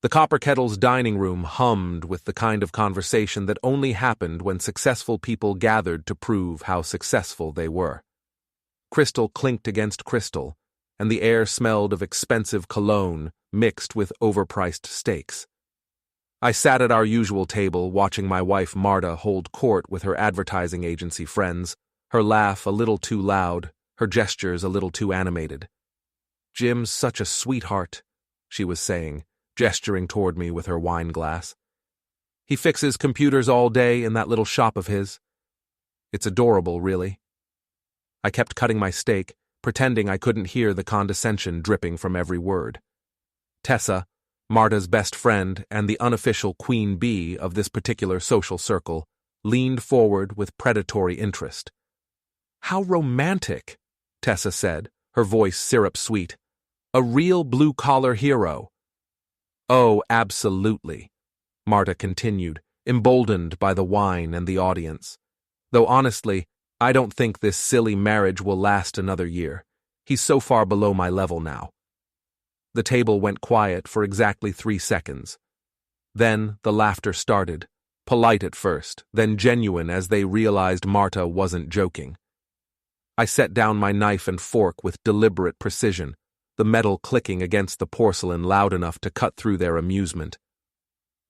The Copper Kettle's dining room hummed with the kind of conversation that only happened when successful people gathered to prove how successful they were. Crystal clinked against crystal, and the air smelled of expensive cologne mixed with overpriced steaks. I sat at our usual table watching my wife Marta hold court with her advertising agency friends, her laugh a little too loud, her gestures a little too animated. "Jim's such a sweetheart," she was saying, gesturing toward me with her wine glass. "He fixes computers all day in that little shop of his. It's adorable, really." I kept cutting my steak, pretending I couldn't hear the condescension dripping from every word. Tessa, Marta's best friend and the unofficial queen bee of this particular social circle, leaned forward with predatory interest. "How romantic," Tessa said, her voice syrup-sweet. "A real blue-collar hero." "Oh, absolutely," Marta continued, emboldened by the wine and the audience. "Though honestly, I don't think this silly marriage will last another year. He's so far below my level now." The table went quiet for exactly 3 seconds. Then the laughter started, polite at first, then genuine as they realized Marta wasn't joking. I set down my knife and fork with deliberate precision, the metal clicking against the porcelain loud enough to cut through their amusement.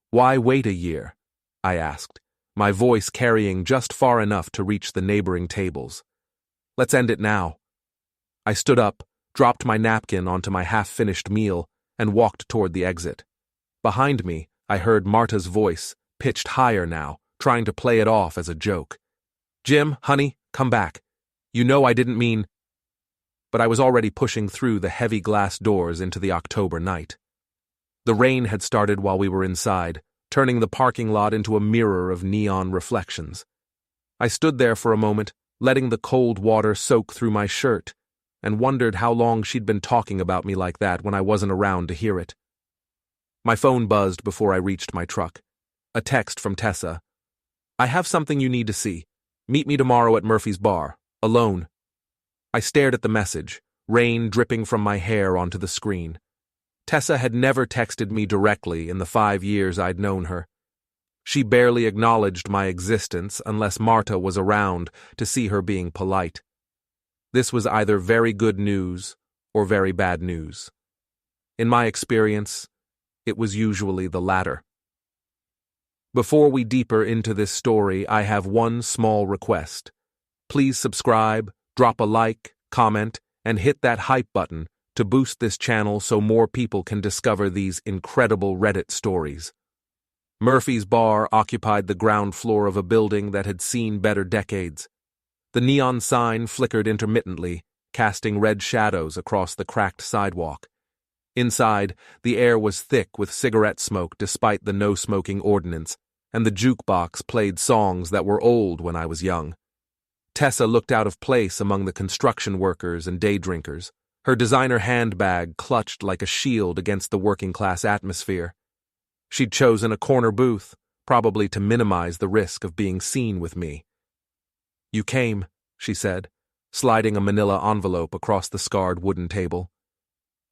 "Why wait a year?" I asked, my voice carrying just far enough to reach the neighboring tables. "Let's end it now." I stood up, dropped my napkin onto my half-finished meal, and walked toward the exit. Behind me, I heard Marta's voice, pitched higher now, trying to play it off as a joke. "Jim, honey, come back. You know I didn't mean—" But I was already pushing through the heavy glass doors into the October night. The rain had started while we were inside, turning the parking lot into a mirror of neon reflections. I stood there for a moment, letting the cold water soak through my shirt, and wondered how long she'd been talking about me like that when I wasn't around to hear it. My phone buzzed before I reached my truck. A text from Tessa. "I have something you need to see. Meet me tomorrow at Murphy's bar. Alone." I stared at the message, rain dripping from my hair onto the screen. Tessa had never texted me directly in the 5 years I'd known her. She barely acknowledged my existence unless Marta was around to see her being polite. This was either very good news or very bad news. In my experience, it was usually the latter. Before we deeper into this story, I have one small request. Please subscribe, drop a like, comment, and hit that hype button to boost this channel so more people can discover these incredible Reddit stories. Murphy's bar occupied the ground floor of a building that had seen better decades. The neon sign flickered intermittently, casting red shadows across the cracked sidewalk. Inside, the air was thick with cigarette smoke despite the no-smoking ordinance, and the jukebox played songs that were old when I was young. Tessa looked out of place among the construction workers and day drinkers, her designer handbag clutched like a shield against the working-class atmosphere. She'd chosen a corner booth, probably to minimize the risk of being seen with me. "You came," she said, sliding a manila envelope across the scarred wooden table.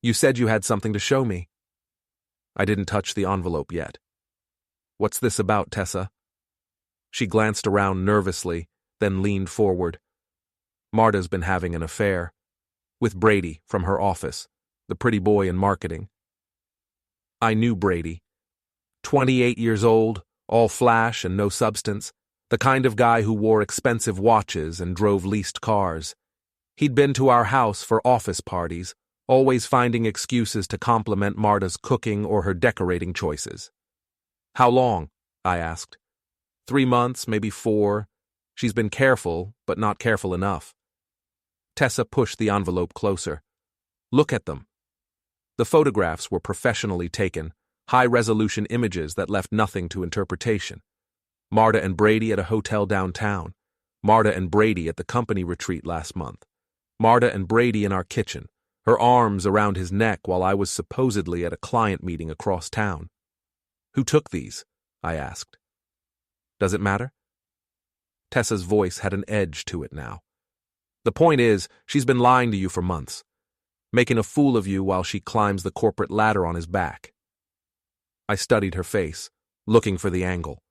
"You said you had something to show me." I didn't touch the envelope yet. "What's this about, Tessa?" She glanced around nervously, then leaned forward. "Marta's been having an affair. With Brady, from her office, the pretty boy in marketing." I knew Brady. 28 years old, all flash and no substance. The kind of guy who wore expensive watches and drove leased cars. He'd been to our house for office parties, always finding excuses to compliment Marta's cooking or her decorating choices. "How long?" I asked. 3 months, maybe 4. She's been careful, but not careful enough. Tessa pushed the envelope closer. "Look at them." The photographs were professionally taken, high-resolution images that left nothing to interpretation. Marta and Brady at a hotel downtown. Marta and Brady at the company retreat last month. Marta and Brady in our kitchen, her arms around his neck while I was supposedly at a client meeting across town. "Who took these?" I asked. "Does it matter?" Tessa's voice had an edge to it now. "The point is, she's been lying to you for months, making a fool of you while she climbs the corporate ladder on his back." I studied her face, looking for the angle.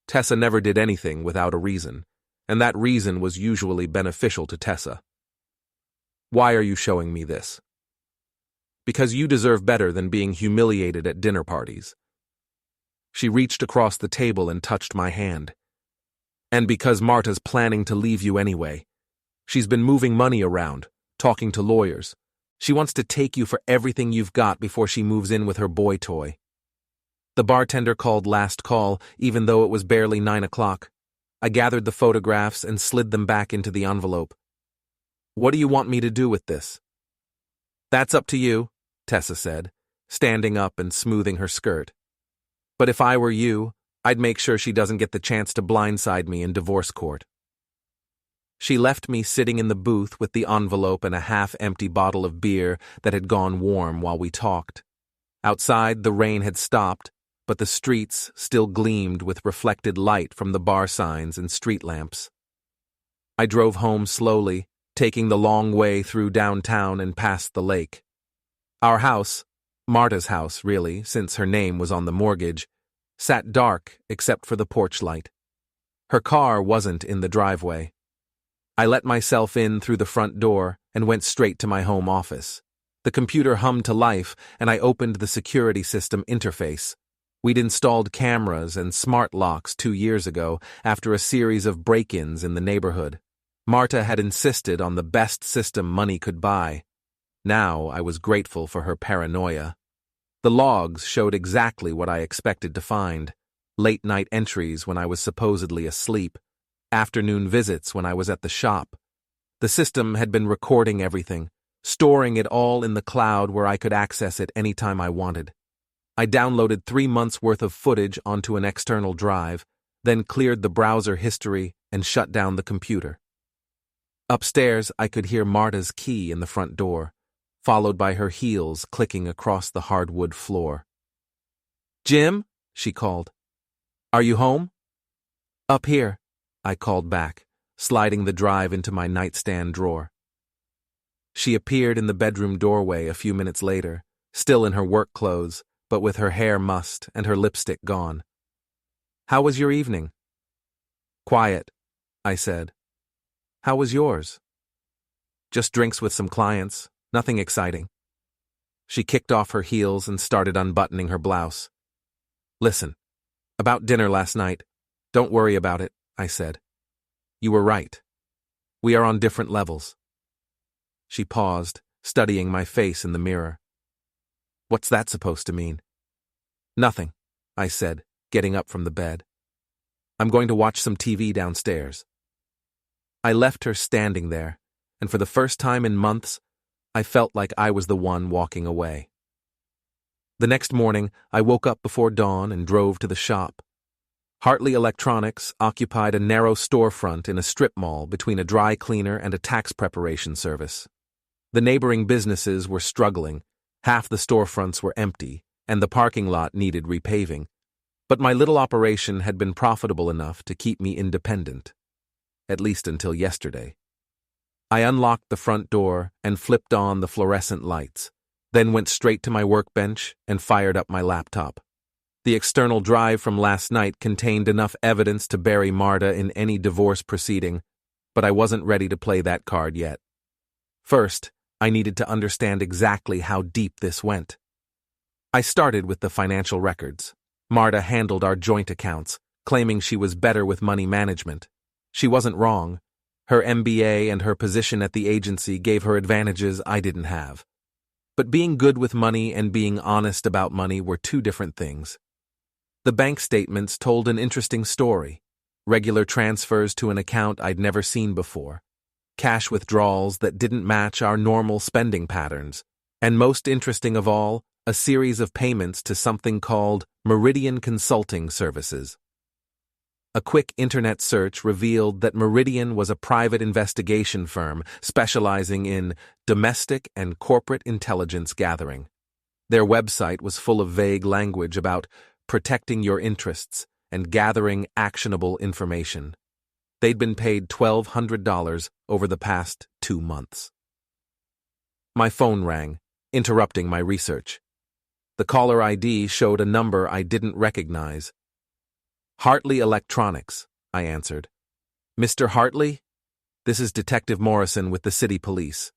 Tessa never did anything without a reason, and that reason was usually beneficial to Tessa. Why are you showing me this? Because you deserve better than being humiliated at dinner parties. She reached across the table and touched my hand. And because Marta's planning to leave you anyway. She's been moving money around, talking to lawyers. She wants to take you for everything you've got before she moves in with her boy toy. The bartender called last call, even though it was barely 9 o'clock. I gathered the photographs and slid them back into the envelope. What do you want me to do with this? That's up to you, Tessa said, standing up and smoothing her skirt. But if I were you, I'd make sure she doesn't get the chance to blindside me in divorce court. She left me sitting in the booth with the envelope and a half-empty bottle of beer that had gone warm while we talked. Outside, the rain had stopped, but the streets still gleamed with reflected light from the bar signs and street lamps. I drove home slowly, taking the long way through downtown and past the lake. Our house, Marta's house really, since her name was on the mortgage, sat dark except for the porch light. Her car wasn't in the driveway. I let myself in through the front door and went straight to my home office. The computer hummed to life, and I opened the security system interface. We'd installed cameras and smart locks 2 years ago after a series of break-ins in the neighborhood. Marta had insisted on the best system money could buy. Now I was grateful for her paranoia. The logs showed exactly what I expected to find. Late-night entries when I was supposedly asleep. Afternoon visits when I was at the shop. The system had been recording everything, storing it all in the cloud where I could access it anytime I wanted. I downloaded 3 months' worth of footage onto an external drive, then cleared the browser history and shut down the computer. Upstairs, I could hear Marta's key in the front door, followed by her heels clicking across the hardwood floor. "Jim?" she called. "Are you home?" "Up here," I called back, sliding the drive into my nightstand drawer. She appeared in the bedroom doorway a few minutes later, still in her work clothes, but with her hair mussed and her lipstick gone. "How was your evening?" "Quiet," I said. "How was yours?" "Just drinks with some clients, nothing exciting." She kicked off her heels and started unbuttoning her blouse. "Listen, about dinner last night, don't worry about it," I said. "You were right. We are on different levels." She paused, studying my face in the mirror. "What's that supposed to mean?" "Nothing," I said, getting up from the bed. "I'm going to watch some TV downstairs." I left her standing there, and for the first time in months, I felt like I was the one walking away. The next morning, I woke up before dawn and drove to the shop. Hartley Electronics occupied a narrow storefront in a strip mall between a dry cleaner and a tax preparation service. The neighboring businesses were struggling, half the storefronts were empty, and the parking lot needed repaving. But my little operation had been profitable enough to keep me independent, at least until yesterday. I unlocked the front door and flipped on the fluorescent lights, then went straight to my workbench and fired up my laptop. The external drive from last night contained enough evidence to bury Marta in any divorce proceeding, but I wasn't ready to play that card yet. First, I needed to understand exactly how deep this went. I started with the financial records. Marta handled our joint accounts, claiming she was better with money management. She wasn't wrong. Her MBA and her position at the agency gave her advantages I didn't have. But being good with money and being honest about money were two different things. The bank statements told an interesting story. Regular transfers to an account I'd never seen before. Cash withdrawals that didn't match our normal spending patterns. And most interesting of all, a series of payments to something called Meridian Consulting Services. A quick internet search revealed that Meridian was a private investigation firm specializing in domestic and corporate intelligence gathering. Their website was full of vague language about protecting your interests and gathering actionable information. They'd been paid $1,200 over the past 2 months. My phone rang, interrupting my research. The caller ID showed a number I didn't recognize. Hartley Electronics, I answered. Mr. Hartley? This is Detective Morrison with the City Police.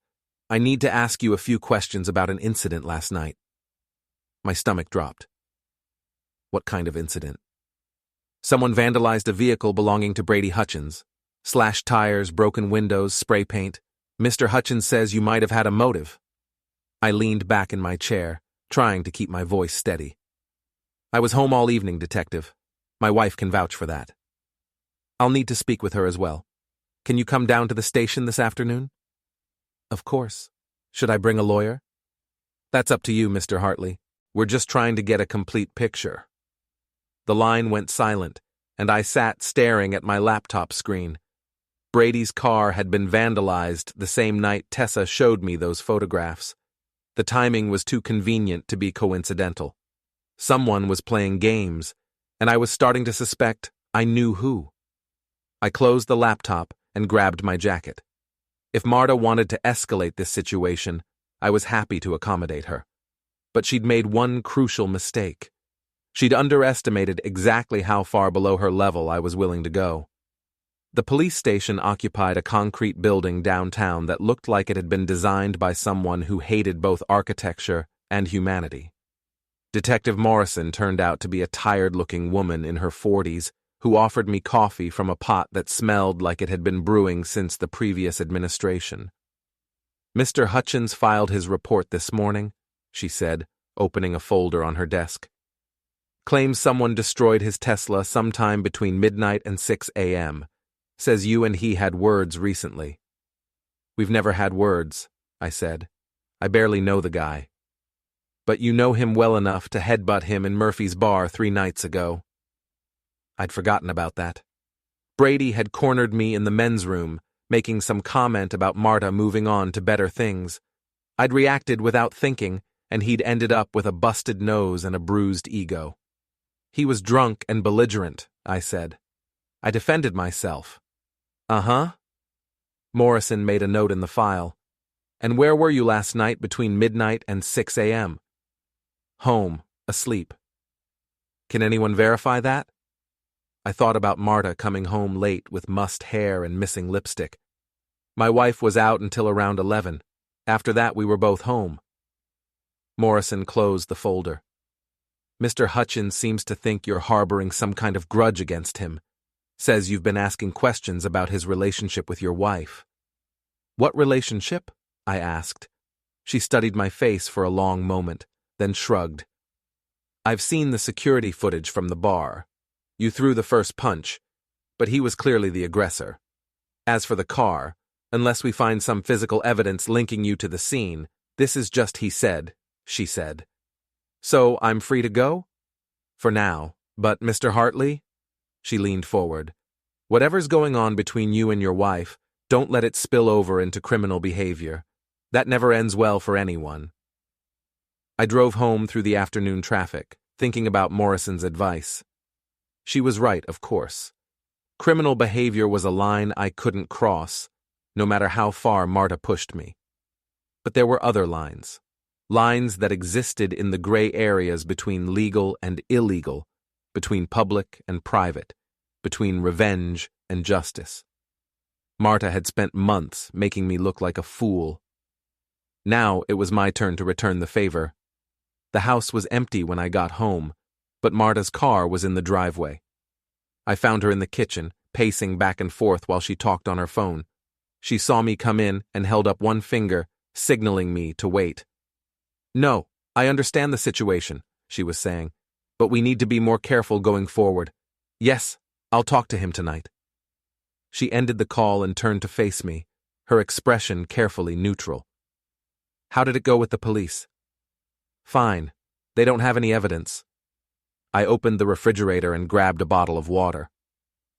I need to ask you a few questions about an incident last night. My stomach dropped. What kind of incident? Someone vandalized a vehicle belonging to Brady Hutchins. Slashed tires, broken windows, spray paint. Mr. Hutchins says you might have had a motive. I leaned back in my chair, trying to keep my voice steady. I was home all evening, Detective. My wife can vouch for that. I'll need to speak with her as well. Can you come down to the station this afternoon? Of course. Should I bring a lawyer? That's up to you, Mr. Hartley. We're just trying to get a complete picture. The line went silent, and I sat staring at my laptop screen. Brady's car had been vandalized the same night Tessa showed me those photographs. The timing was too convenient to be coincidental. Someone was playing games, and I was starting to suspect I knew who. I closed the laptop and grabbed my jacket. If Marta wanted to escalate this situation, I was happy to accommodate her. But she'd made one crucial mistake. She'd underestimated exactly how far below her level I was willing to go. The police station occupied a concrete building downtown that looked like it had been designed by someone who hated both architecture and humanity. Detective Morrison turned out to be a tired-looking woman in her 40s who offered me coffee from a pot that smelled like it had been brewing since the previous administration. Mr. Hutchins filed his report this morning, she said, opening a folder on her desk. Claims someone destroyed his Tesla sometime between midnight and 6 a.m. Says you and he had words recently. We've never had words, I said. I barely know the guy. But you know him well enough to headbutt him in Murphy's bar 3 nights ago. I'd forgotten about that. Brady had cornered me in the men's room, making some comment about Marta moving on to better things. I'd reacted without thinking, and he'd ended up with a busted nose and a bruised ego. He was drunk and belligerent, I said. I defended myself. Uh-huh. Morrison made a note in the file. And where were you last night between midnight and 6 a.m.? Home, asleep. Can anyone verify that? I thought about Marta coming home late with mussed hair and missing lipstick. My wife was out until around 11. After that, we were both home. Morrison closed the folder. Mr. Hutchins seems to think you're harboring some kind of grudge against him. Says you've been asking questions about his relationship with your wife. What relationship? I asked. She studied my face for a long moment, then shrugged. I've seen the security footage from the bar. You threw the first punch, but he was clearly the aggressor. As for the car, unless we find some physical evidence linking you to the scene, this is just he said, she said. So I'm free to go? For now, but Mr. Hartley? She leaned forward. Whatever's going on between you and your wife, don't let it spill over into criminal behavior. That never ends well for anyone. I drove home through the afternoon traffic, thinking about Morrison's advice. She was right, of course. Criminal behavior was a line I couldn't cross, no matter how far Marta pushed me. But there were other lines. Lines that existed in the gray areas between legal and illegal, between public and private, between revenge and justice. Marta had spent months making me look like a fool. Now it was my turn to return the favor. The house was empty when I got home, but Marta's car was in the driveway. I found her in the kitchen, pacing back and forth while she talked on her phone. She saw me come in and held up one finger, signaling me to wait. No, I understand the situation, she was saying. But we need to be more careful going forward. Yes, I'll talk to him tonight. She ended the call and turned to face me, her expression carefully neutral. How did it go with the police? Fine. They don't have any evidence. I opened the refrigerator and grabbed a bottle of water.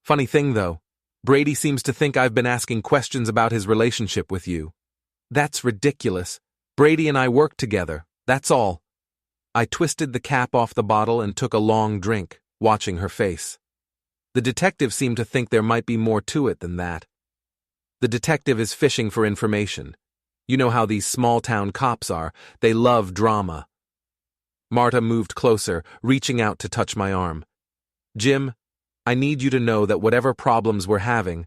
Funny thing, though, Brady seems to think I've been asking questions about his relationship with you. That's ridiculous. Brady and I work together, that's all. I twisted the cap off the bottle and took a long drink, watching her face. The detective seemed to think there might be more to it than that. The detective is fishing for information. You know how these small-town cops are. They love drama. Marta moved closer, reaching out to touch my arm. Jim, I need you to know that whatever problems we're having,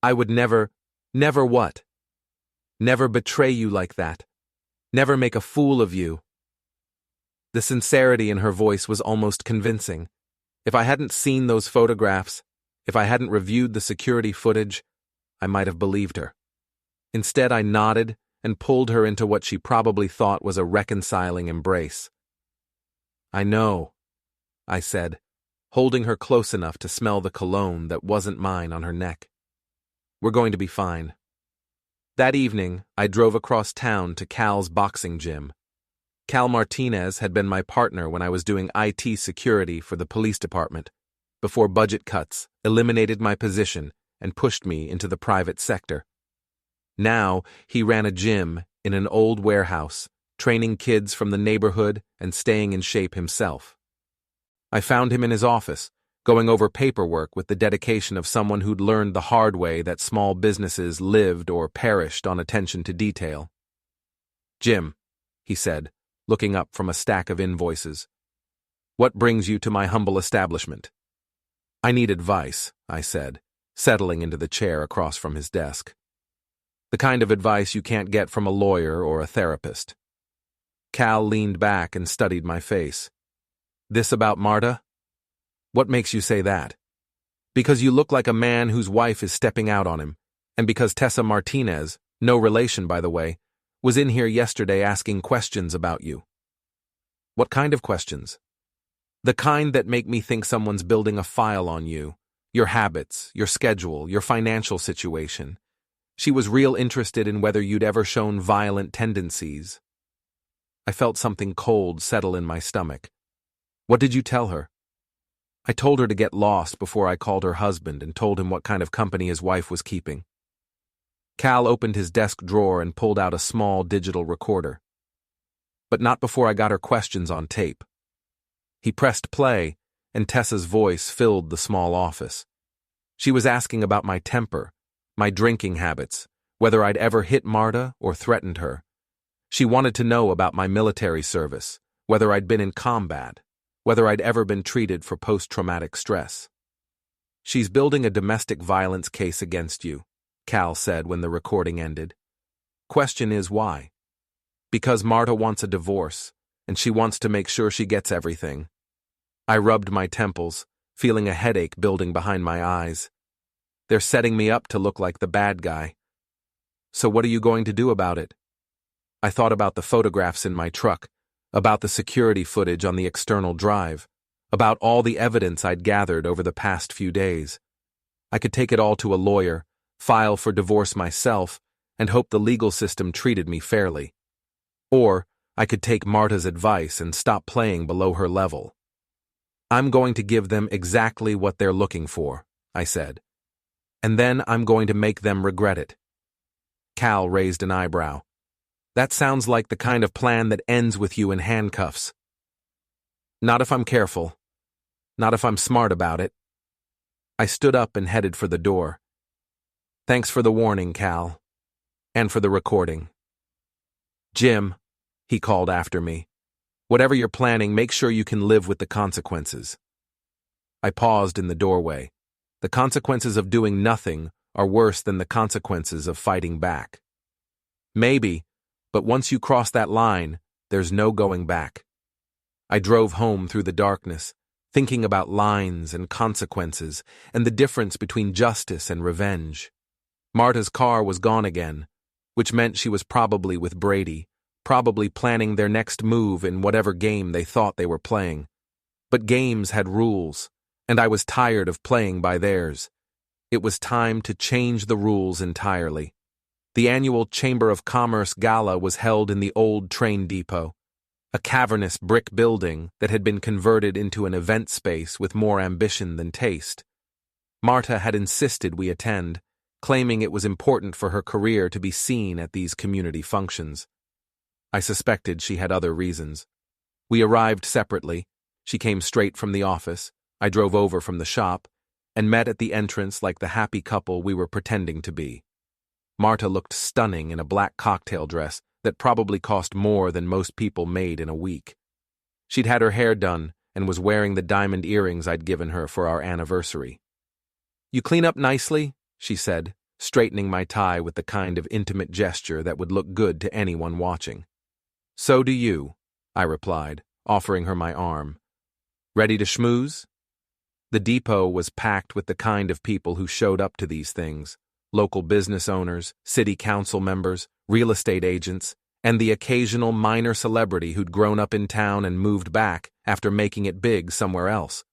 I would never what? Never betray you like that. Never make a fool of you. The sincerity in her voice was almost convincing. If I hadn't seen those photographs, if I hadn't reviewed the security footage, I might have believed her. Instead, I nodded and pulled her into what she probably thought was a reconciling embrace. I know, I said, holding her close enough to smell the cologne that wasn't mine on her neck. We're going to be fine. That evening, I drove across town to Cal's boxing gym. Cal Martinez had been my partner when I was doing IT security for the police department, before budget cuts eliminated my position and pushed me into the private sector. Now, he ran a gym in an old warehouse, training kids from the neighborhood and staying in shape himself. I found him in his office, going over paperwork with the dedication of someone who'd learned the hard way that small businesses lived or perished on attention to detail. Jim, he said, looking up from a stack of invoices. What brings you to my humble establishment? I need advice, I said, settling into the chair across from his desk. The kind of advice you can't get from a lawyer or a therapist. Cal leaned back and studied my face. This about Marta? What makes you say that? Because you look like a man whose wife is stepping out on him, and because Tessa Martinez, no relation by the way, was in here yesterday asking questions about you. What kind of questions? The kind that make me think someone's building a file on you, your habits, your schedule, your financial situation. She was real interested in whether you'd ever shown violent tendencies. I felt something cold settle in my stomach. What did you tell her? I told her to get lost before I called her husband and told him what kind of company his wife was keeping. Cal opened his desk drawer and pulled out a small digital recorder. But not before I got her questions on tape. He pressed play, and Tessa's voice filled the small office. She was asking about my temper, my drinking habits, whether I'd ever hit Marta or threatened her. She wanted to know about my military service, whether I'd been in combat, whether I'd ever been treated for post-traumatic stress. She's building a domestic violence case against you, Cal said when the recording ended. Question is why? Because Marta wants a divorce, and she wants to make sure she gets everything. I rubbed my temples, feeling a headache building behind my eyes. They're setting me up to look like the bad guy. So what are you going to do about it? I thought about the photographs in my truck, about the security footage on the external drive, about all the evidence I'd gathered over the past few days. I could take it all to a lawyer, file for divorce myself, and hope the legal system treated me fairly. Or I could take Marta's advice and stop playing below her level. I'm going to give them exactly what they're looking for, I said. And then I'm going to make them regret it. Cal raised an eyebrow. That sounds like the kind of plan that ends with you in handcuffs. Not if I'm careful. Not if I'm smart about it. I stood up and headed for the door. Thanks for the warning, Cal. And for the recording. Jim, he called after me. Whatever you're planning, make sure you can live with the consequences. I paused in the doorway. The consequences of doing nothing are worse than the consequences of fighting back. Maybe, but once you cross that line, there's no going back. I drove home through the darkness, thinking about lines and consequences and the difference between justice and revenge. Marta's car was gone again, which meant she was probably with Brady, probably planning their next move in whatever game they thought they were playing. But games had rules, and I was tired of playing by theirs. It was time to change the rules entirely. The annual Chamber of Commerce Gala was held in the old train depot, a cavernous brick building that had been converted into an event space with more ambition than taste. Marta had insisted we attend, claiming it was important for her career to be seen at these community functions. I suspected she had other reasons. We arrived separately. She came straight from the office. I drove over from the shop, and met at the entrance like the happy couple we were pretending to be. Marta looked stunning in a black cocktail dress that probably cost more than most people made in a week. She'd had her hair done and was wearing the diamond earrings I'd given her for our anniversary. "You clean up nicely," she said, straightening my tie with the kind of intimate gesture that would look good to anyone watching. "So do you," I replied, offering her my arm. "Ready to schmooze?" The depot was packed with the kind of people who showed up to these things: local business owners, city council members, real estate agents, and the occasional minor celebrity who'd grown up in town and moved back after making it big somewhere else.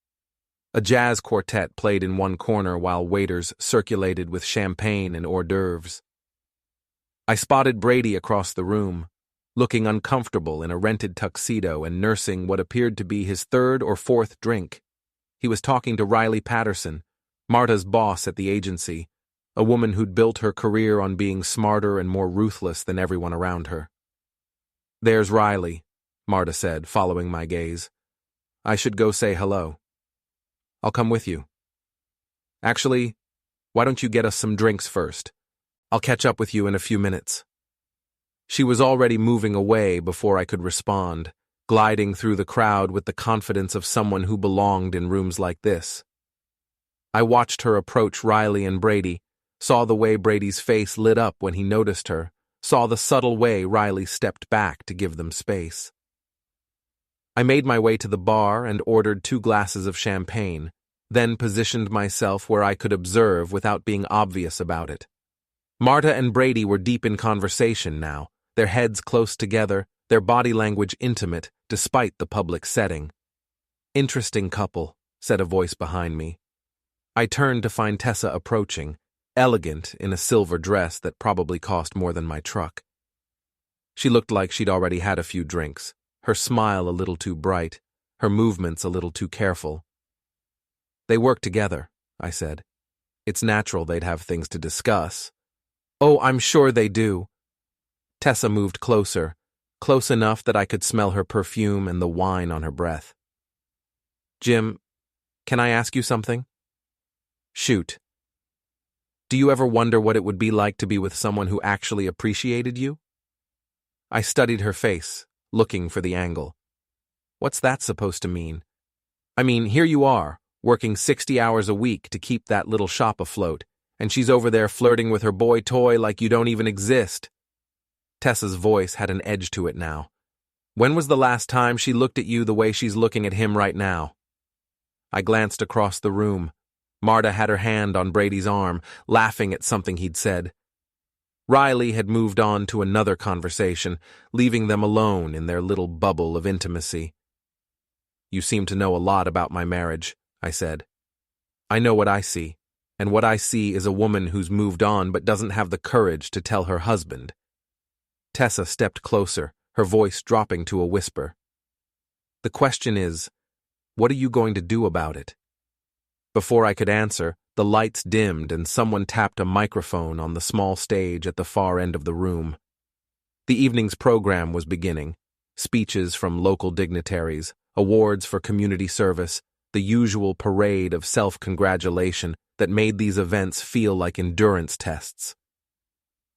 A jazz quartet played in one corner while waiters circulated with champagne and hors d'oeuvres. I spotted Brady across the room, looking uncomfortable in a rented tuxedo and nursing what appeared to be his third or fourth drink. He was talking to Riley Patterson, Marta's boss at the agency, a woman who'd built her career on being smarter and more ruthless than everyone around her. "There's Riley," Marta said, following my gaze. "I should go say hello." "I'll come with you." "Actually, why don't you get us some drinks first? I'll catch up with you in a few minutes." She was already moving away before I could respond, gliding through the crowd with the confidence of someone who belonged in rooms like this. I watched her approach Riley and Brady, saw the way Brady's face lit up when he noticed her, saw the subtle way Riley stepped back to give them space. I made my way to the bar and ordered 2 glasses of champagne, then positioned myself where I could observe without being obvious about it. Marta and Brady were deep in conversation now, their heads close together, their body language intimate despite the public setting. "Interesting couple," said a voice behind me. I turned to find Tessa approaching, elegant in a silver dress that probably cost more than my truck. She looked like she'd already had a few drinks, her smile a little too bright, her movements a little too careful. "They work together," I said. "It's natural they'd have things to discuss." "Oh, I'm sure they do." Tessa moved closer, close enough that I could smell her perfume and the wine on her breath. "Jim, can I ask you something?" "Shoot." "Do you ever wonder what it would be like to be with someone who actually appreciated you?" I studied her face, looking for the angle. "What's that supposed to mean? I mean, here you are, working 60 hours a week to keep that little shop afloat, and she's over there flirting with her boy toy like you don't even exist." Tessa's voice had an edge to it now. "When was the last time she looked at you the way she's looking at him right now?" I glanced across the room. Marta had her hand on Brady's arm, laughing at something he'd said. Riley had moved on to another conversation, leaving them alone in their little bubble of intimacy. "You seem to know a lot about my marriage," I said. "I know what I see, and what I see is a woman who's moved on but doesn't have the courage to tell her husband." Tessa stepped closer, her voice dropping to a whisper. "The question is, what are you going to do about it?" Before I could answer, the lights dimmed and someone tapped a microphone on the small stage at the far end of the room. The evening's program was beginning. Speeches from local dignitaries, awards for community service, the usual parade of self-congratulation that made these events feel like endurance tests.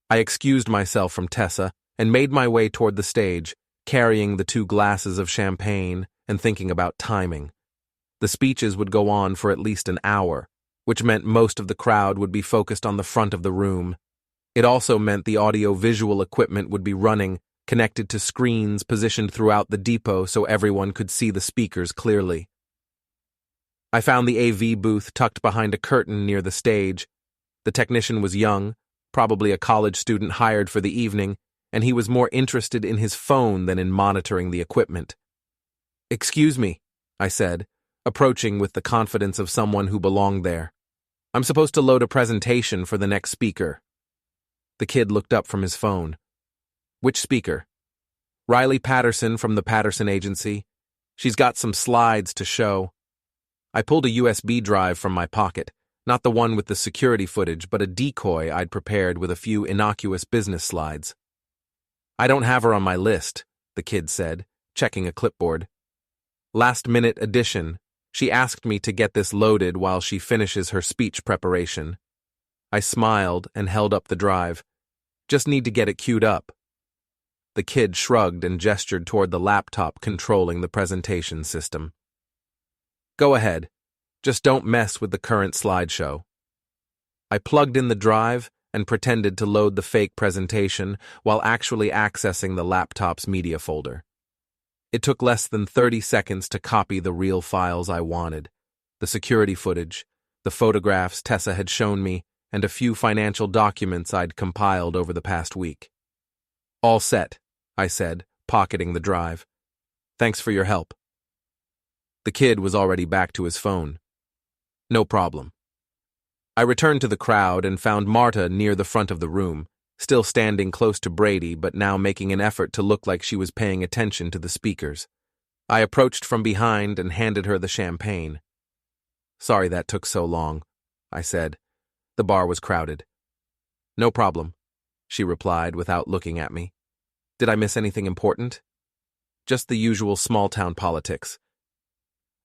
I excused myself from Tessa and made my way toward the stage, carrying the 2 glasses of champagne and thinking about timing. The speeches would go on for at least an hour, which meant most of the crowd would be focused on the front of the room. It also meant the audio-visual equipment would be running, connected to screens positioned throughout the depot so everyone could see the speakers clearly. I found the AV booth tucked behind a curtain near the stage. The technician was young, probably a college student hired for the evening, and he was more interested in his phone than in monitoring the equipment. "Excuse me," I said, approaching with the confidence of someone who belonged there. "I'm supposed to load a presentation for the next speaker." The kid looked up from his phone. "Which speaker?" "Riley Patterson from the Patterson Agency. She's got some slides to show." I pulled a USB drive from my pocket, not the one with the security footage, but a decoy I'd prepared with a few innocuous business slides. "I don't have her on my list," the kid said, checking a clipboard. "Last-minute addition. She asked me to get this loaded while she finishes her speech preparation." I smiled and held up the drive. "Just need to get it queued up." The kid shrugged and gestured toward the laptop controlling the presentation system. Go ahead. Just don't mess with the current slideshow. I plugged in the drive and pretended to load the fake presentation while actually accessing the laptop's media folder. It took less than 30 seconds to copy the real files I wanted: the security footage, the photographs Tessa had shown me, and a few financial documents I'd compiled over the past week. All set, I said, pocketing the drive. Thanks for your help. The kid was already back to his phone. No problem. I returned to the crowd and found Marta near the front of the room, still standing close to Brady but now making an effort to look like she was paying attention to the speakers. I approached from behind and handed her the champagne. Sorry that took so long, I said. The bar was crowded. No problem, she replied without looking at me. Did I miss anything important? Just the usual small-town politics.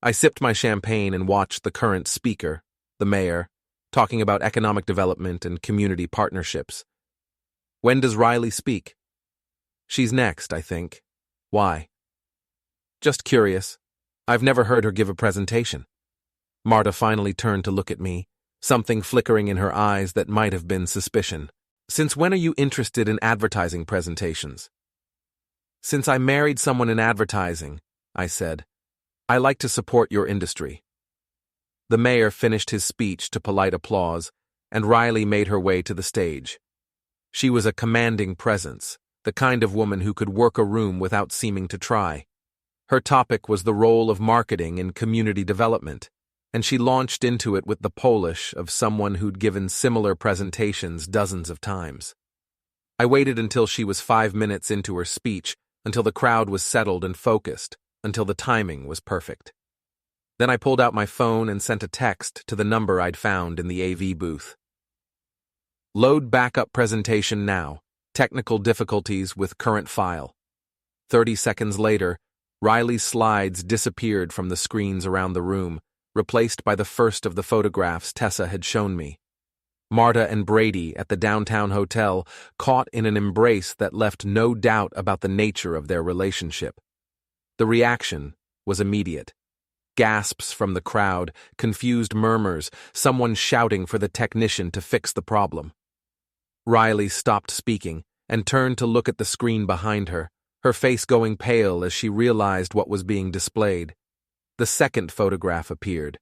I sipped my champagne and watched the current speaker, the mayor, talking about economic development and community partnerships. When does Riley speak? She's next, I think. Why? Just curious. I've never heard her give a presentation. Marta finally turned to look at me, something flickering in her eyes that might have been suspicion. Since when are you interested in advertising presentations? Since I married someone in advertising, I said. I like to support your industry. The mayor finished his speech to polite applause, and Riley made her way to the stage. She was a commanding presence, the kind of woman who could work a room without seeming to try. Her topic was the role of marketing in community development, and she launched into it with the polish of someone who'd given similar presentations dozens of times. I waited until she was 5 minutes into her speech, until the crowd was settled and focused, until the timing was perfect. Then I pulled out my phone and sent a text to the number I'd found in the AV booth. Load backup presentation now. Technical difficulties with current file. 30 seconds later, Riley's slides disappeared from the screens around the room, replaced by the first of the photographs Tessa had shown me. Marta and Brady at the downtown hotel, caught in an embrace that left no doubt about the nature of their relationship. The reaction was immediate. Gasps from the crowd, confused murmurs, someone shouting for the technician to fix the problem. Riley stopped speaking and turned to look at the screen behind her, her face going pale as she realized what was being displayed. The second photograph appeared.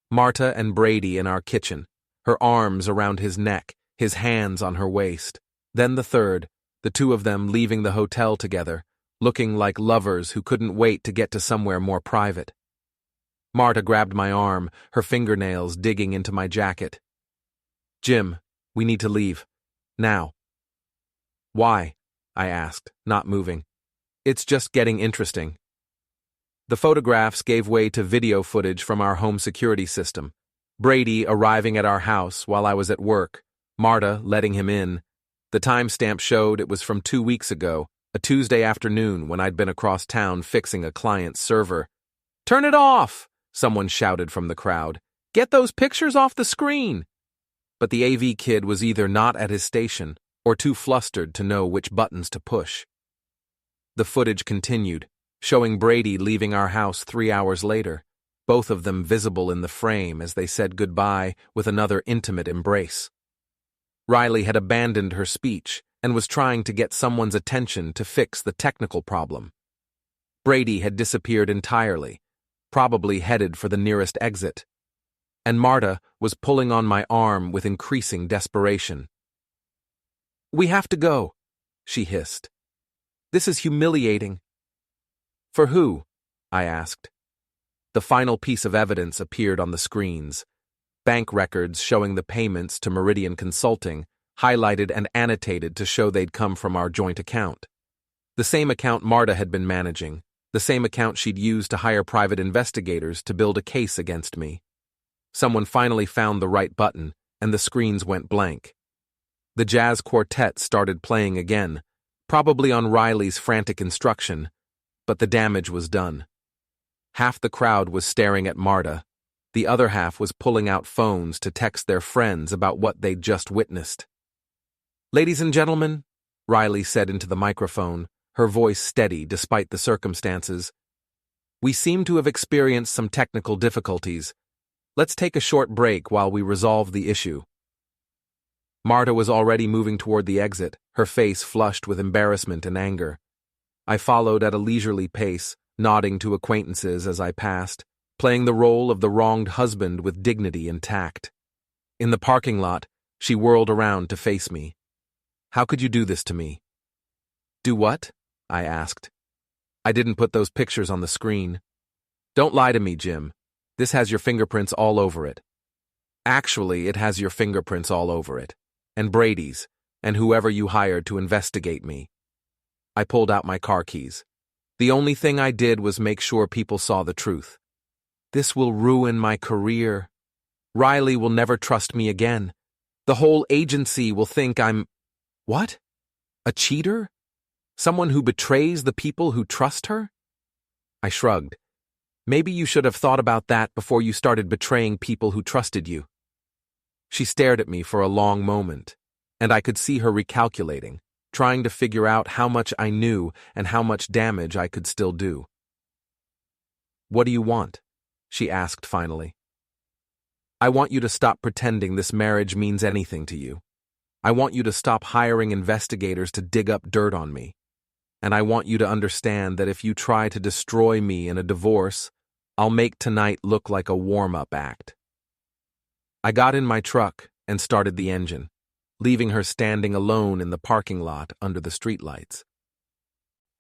Marta and Brady in our kitchen, her arms around his neck, his hands on her waist. Then the third, the two of them leaving the hotel together, looking like lovers who couldn't wait to get to somewhere more private. Marta grabbed my arm, her fingernails digging into my jacket. Jim, we need to leave. Now. Why? I asked, not moving. It's just getting interesting. The photographs gave way to video footage from our home security system. Brady arriving at our house while I was at work, Marta letting him in. The timestamp showed it was from 2 weeks ago, a Tuesday afternoon when I'd been across town fixing a client's server. Turn it off! Someone shouted from the crowd. Get those pictures off the screen! But the AV kid was either not at his station or too flustered to know which buttons to push. The footage continued, showing Brady leaving our house 3 hours later, both of them visible in the frame as they said goodbye with another intimate embrace. Riley had abandoned her speech and was trying to get someone's attention to fix the technical problem. Brady had disappeared entirely, probably headed for the nearest exit. And Marta was pulling on my arm with increasing desperation. We have to go, she hissed. This is humiliating. For who? I asked. The final piece of evidence appeared on the screens. Bank records showing the payments to Meridian Consulting, highlighted and annotated to show they'd come from our joint account. The same account Marta had been managing, the same account she'd used to hire private investigators to build a case against me. Someone finally found the right button, and the screens went blank. The jazz quartet started playing again, probably on Riley's frantic instruction, but the damage was done. Half the crowd was staring at Marta. The other half was pulling out phones to text their friends about what they'd just witnessed. Ladies and gentlemen, Riley said into the microphone, her voice steady despite the circumstances. "We seem to have experienced some technical difficulties. Let's take a short break while we resolve the issue." Marta was already moving toward the exit, her face flushed with embarrassment and anger. I followed at a leisurely pace, nodding to acquaintances as I passed, playing the role of the wronged husband with dignity and tact. In the parking lot, she whirled around to face me. "How could you do this to me?" "Do what?" I asked. "I didn't put those pictures on the screen." "Don't lie to me, Jim. This has your fingerprints all over it." "Actually, it has your fingerprints all over it. And Brady's, and whoever you hired to investigate me." I pulled out my car keys. "The only thing I did was make sure people saw the truth. This will ruin my career. Riley will never trust me again. The whole agency will think I'm... What? A cheater? Someone who betrays the people who trust her?" I shrugged. "Maybe you should have thought about that before you started betraying people who trusted you." She stared at me for a long moment, and I could see her recalculating, trying to figure out how much I knew and how much damage I could still do. "What do you want?" she asked finally. "I want you to stop pretending this marriage means anything to you. I want you to stop hiring investigators to dig up dirt on me. And I want you to understand that if you try to destroy me in a divorce, I'll make tonight look like a warm-up act." I got in my truck and started the engine, leaving her standing alone in the parking lot under the streetlights.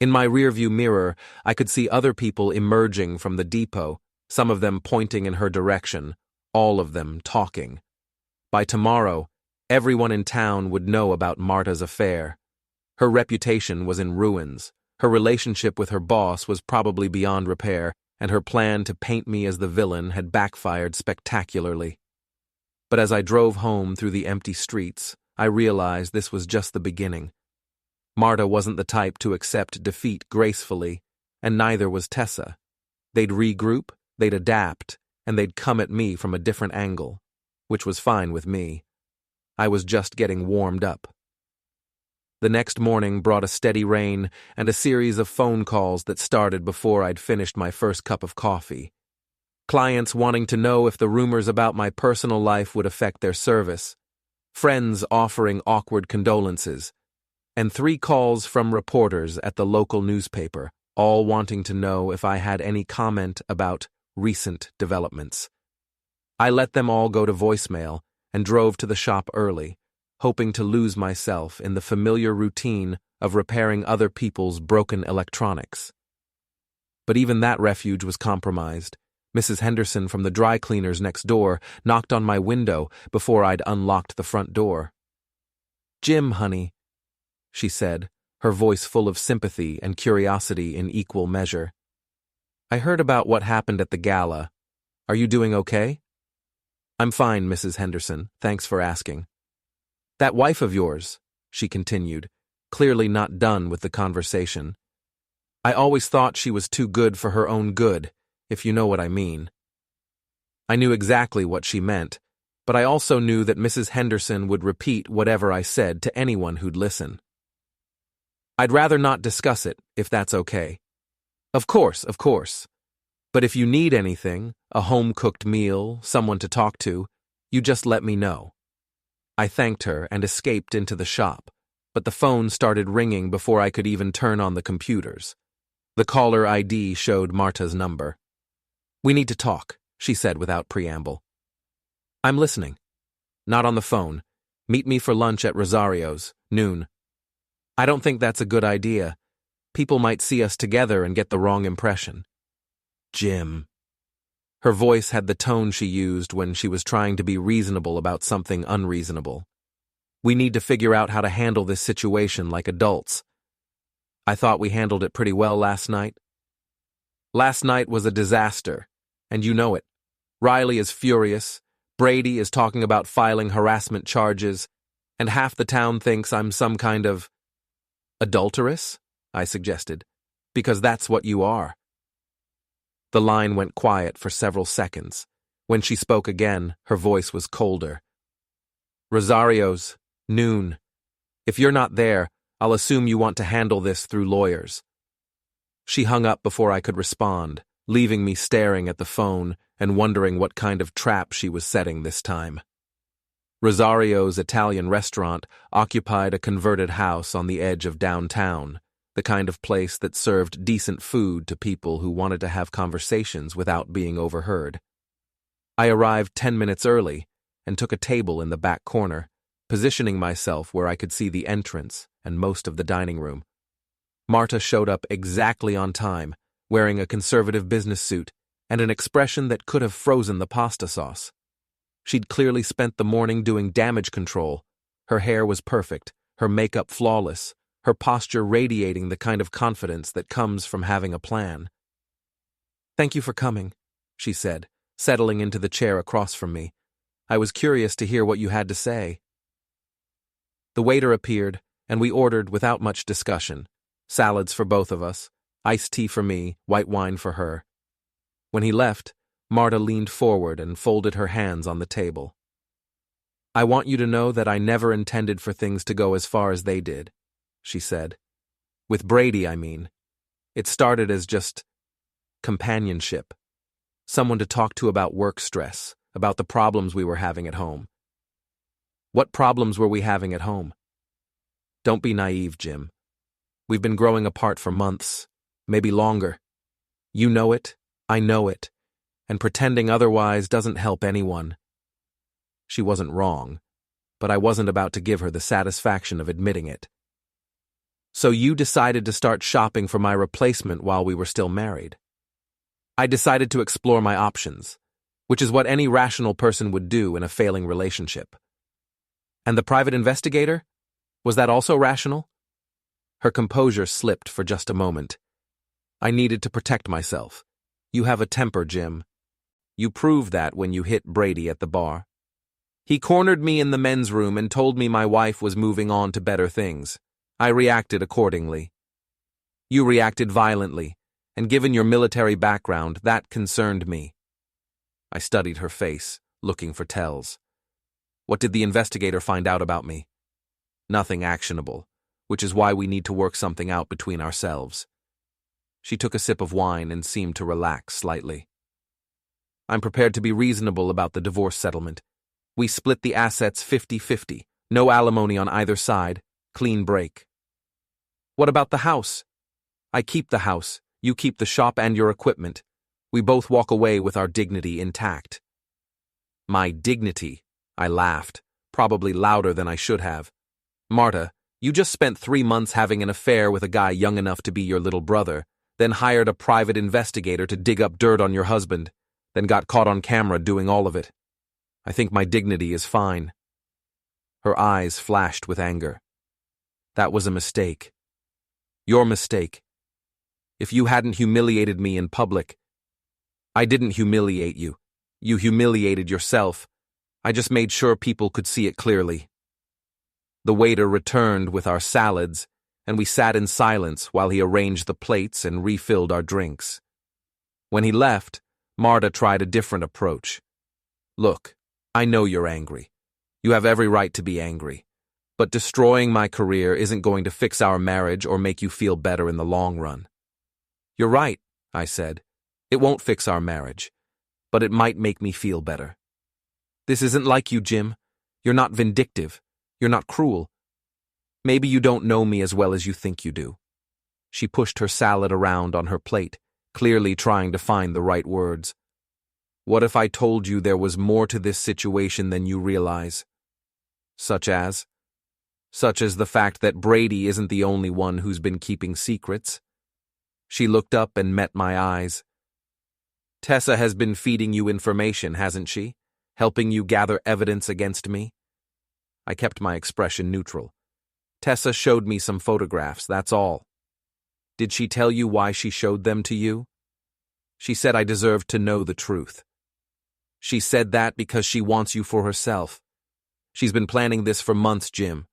In my rearview mirror, I could see other people emerging from the depot, some of them pointing in her direction, all of them talking. By tomorrow, everyone in town would know about Marta's affair. Her reputation was in ruins, her relationship with her boss was probably beyond repair, and her plan to paint me as the villain had backfired spectacularly. But as I drove home through the empty streets, I realized this was just the beginning. Marta wasn't the type to accept defeat gracefully, and neither was Tessa. They'd regroup, they'd adapt, and they'd come at me from a different angle, which was fine with me. I was just getting warmed up. The next morning brought a steady rain and a series of phone calls that started before I'd finished my first cup of coffee. Clients wanting to know if the rumors about my personal life would affect their service, friends offering awkward condolences, and 3 calls from reporters at the local newspaper, all wanting to know if I had any comment about recent developments. I let them all go to voicemail and drove to the shop early, hoping to lose myself in the familiar routine of repairing other people's broken electronics. But even that refuge was compromised. Mrs. Henderson from the dry cleaners next door knocked on my window before I'd unlocked the front door. "Jim, honey," she said, her voice full of sympathy and curiosity in equal measure. "I heard about what happened at the gala. Are you doing okay?" "I'm fine, Mrs. Henderson. Thanks for asking." "That wife of yours," she continued, clearly not done with the conversation. "I always thought she was too good for her own good, if you know what I mean." I knew exactly what she meant, but I also knew that Mrs. Henderson would repeat whatever I said to anyone who'd listen. "I'd rather not discuss it, if that's okay." Of course. But if you need anything, a home-cooked meal, someone to talk to, you just let me know." I thanked her and escaped into the shop, but the phone started ringing before I could even turn on the computers. The caller ID showed Marta's number. "We need to talk," she said without preamble. "I'm listening." "Not on the phone. Meet me for lunch at Rosario's, noon." "I don't think that's a good idea. People might see us together and get the wrong impression." "Jim." Her voice had the tone she used when she was trying to be reasonable about something unreasonable. "We need to figure out how to handle this situation like adults." "I thought we handled it pretty well last night." "Last night was a disaster, and you know it. Riley is furious, Brady is talking about filing harassment charges, and half the town thinks I'm some kind of adulteress," I suggested, "because that's what you are." The line went quiet for several seconds. When she spoke again, her voice was colder. "Rosario's, noon. If you're not there, I'll assume you want to handle this through lawyers." She hung up before I could respond, leaving me staring at the phone and wondering what kind of trap she was setting this time. Rosario's Italian restaurant occupied a converted house on the edge of downtown, the kind of place that served decent food to people who wanted to have conversations without being overheard. I arrived 10 minutes early and took a table in the back corner, positioning myself where I could see the entrance and most of the dining room. Marta showed up exactly on time, wearing a conservative business suit and an expression that could have frozen the pasta sauce. She'd clearly spent the morning doing damage control. Her hair was perfect, her makeup flawless, her posture radiating the kind of confidence that comes from having a plan. "Thank you for coming," she said, settling into the chair across from me. "I was curious to hear what you had to say." The waiter appeared, and we ordered without much discussion. Salads for both of us, iced tea for me, white wine for her. When he left, Marta leaned forward and folded her hands on the table. "I want you to know that I never intended for things to go as far as they did," she said. "With Brady, I mean. It started as just companionship. Someone to talk to about work stress, about the problems we were having at home." "What problems were we having at home?" "Don't be naive, Jim. We've been growing apart for months, maybe longer. You know it, I know it, and pretending otherwise doesn't help anyone." She wasn't wrong, but I wasn't about to give her the satisfaction of admitting it. "So you decided to start shopping for my replacement while we were still married." "I decided to explore my options, which is what any rational person would do in a failing relationship." "And the private investigator? Was that also rational?" Her composure slipped for just a moment. "I needed to protect myself. You have a temper, Jim. You proved that when you hit Brady at the bar. He cornered me in the men's room and told me my wife was moving on to better things. I reacted accordingly. You reacted violently, and given your military background, that concerned me." I studied her face, looking for tells. "What did the investigator find out about me?" "Nothing actionable, which is why we need to work something out between ourselves." She took a sip of wine and seemed to relax slightly. "I'm prepared to be reasonable about the divorce settlement. We split the assets 50-50, no alimony on either side, clean break." "What about the house?" "I keep the house, you keep the shop and your equipment. We both walk away with our dignity intact." "My dignity," I laughed, probably louder than I should have. "Marta, you just spent 3 months having an affair with a guy young enough to be your little brother, then hired a private investigator to dig up dirt on your husband, then got caught on camera doing all of it. I think my dignity is fine." Her eyes flashed with anger. "That was a mistake. Your mistake. If you hadn't humiliated me in public—" "I didn't humiliate you. You humiliated yourself. I just made sure people could see it clearly." The waiter returned with our salads, and we sat in silence while he arranged the plates and refilled our drinks. When he left, Marta tried a different approach. "Look, I know you're angry. You have every right to be angry. But destroying my career isn't going to fix our marriage or make you feel better in the long run." "You're right," I said. "It won't fix our marriage, but it might make me feel better. This isn't like you, Jim. You're not vindictive. You're not cruel. Maybe you don't know me as well as you think you do." She pushed her salad around on her plate, clearly trying to find the right words. "What if I told you there was more to this situation than you realize?" "Such as?" "Such as the fact that Brady isn't the only one who's been keeping secrets." She looked up and met my eyes. "Tessa has been feeding you information, hasn't she? Helping you gather evidence against me?" I kept my expression neutral. "Tessa showed me some photographs, that's all." "Did she tell you why she showed them to you?" "She said I deserved to know the truth." "She said that because she wants you for herself. She's been planning this for months, Jim.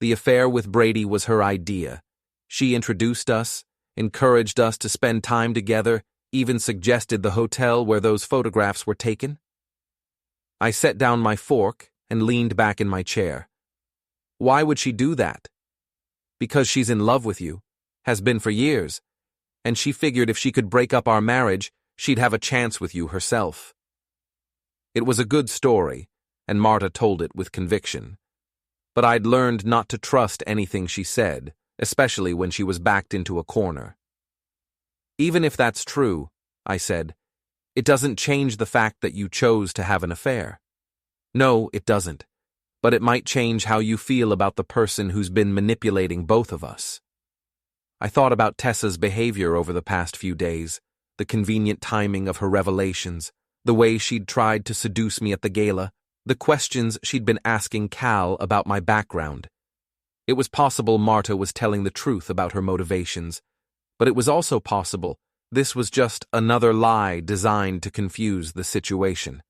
The affair with Brady was her idea. She introduced us, encouraged us to spend time together, even suggested the hotel where those photographs were taken." I set down my fork and leaned back in my chair. "Why would she do that?" Because she's in love with you. Has been for years. And she figured if she could break up our marriage, she'd have a chance with you herself. It was a good story, and Marta told it with conviction. But I'd learned not to trust anything she said, especially when she was backed into a corner. Even if that's true, I said, it doesn't change the fact that you chose to have an affair. No, it doesn't. But it might change how you feel about the person who's been manipulating both of us. I thought about Tessa's behavior over the past few days, the convenient timing of her revelations, the way she'd tried to seduce me at the gala, the questions she'd been asking Cal about my background. It was possible Marta was telling the truth about her motivations, but it was also possible this was just another lie designed to confuse the situation.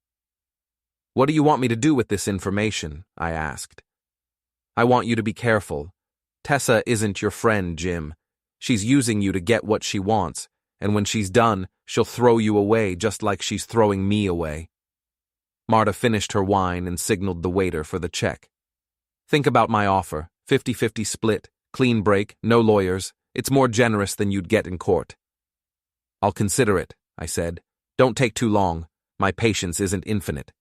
What do you want me to do with this information? I asked. I want you to be careful. Tessa isn't your friend, Jim. She's using you to get what she wants, and when she's done, she'll throw you away just like she's throwing me away. Marta finished her wine and signaled the waiter for the check. Think about my offer, 50-50 split, clean break, no lawyers. It's more generous than you'd get in court. I'll consider it, I said. Don't take too long. My patience isn't infinite.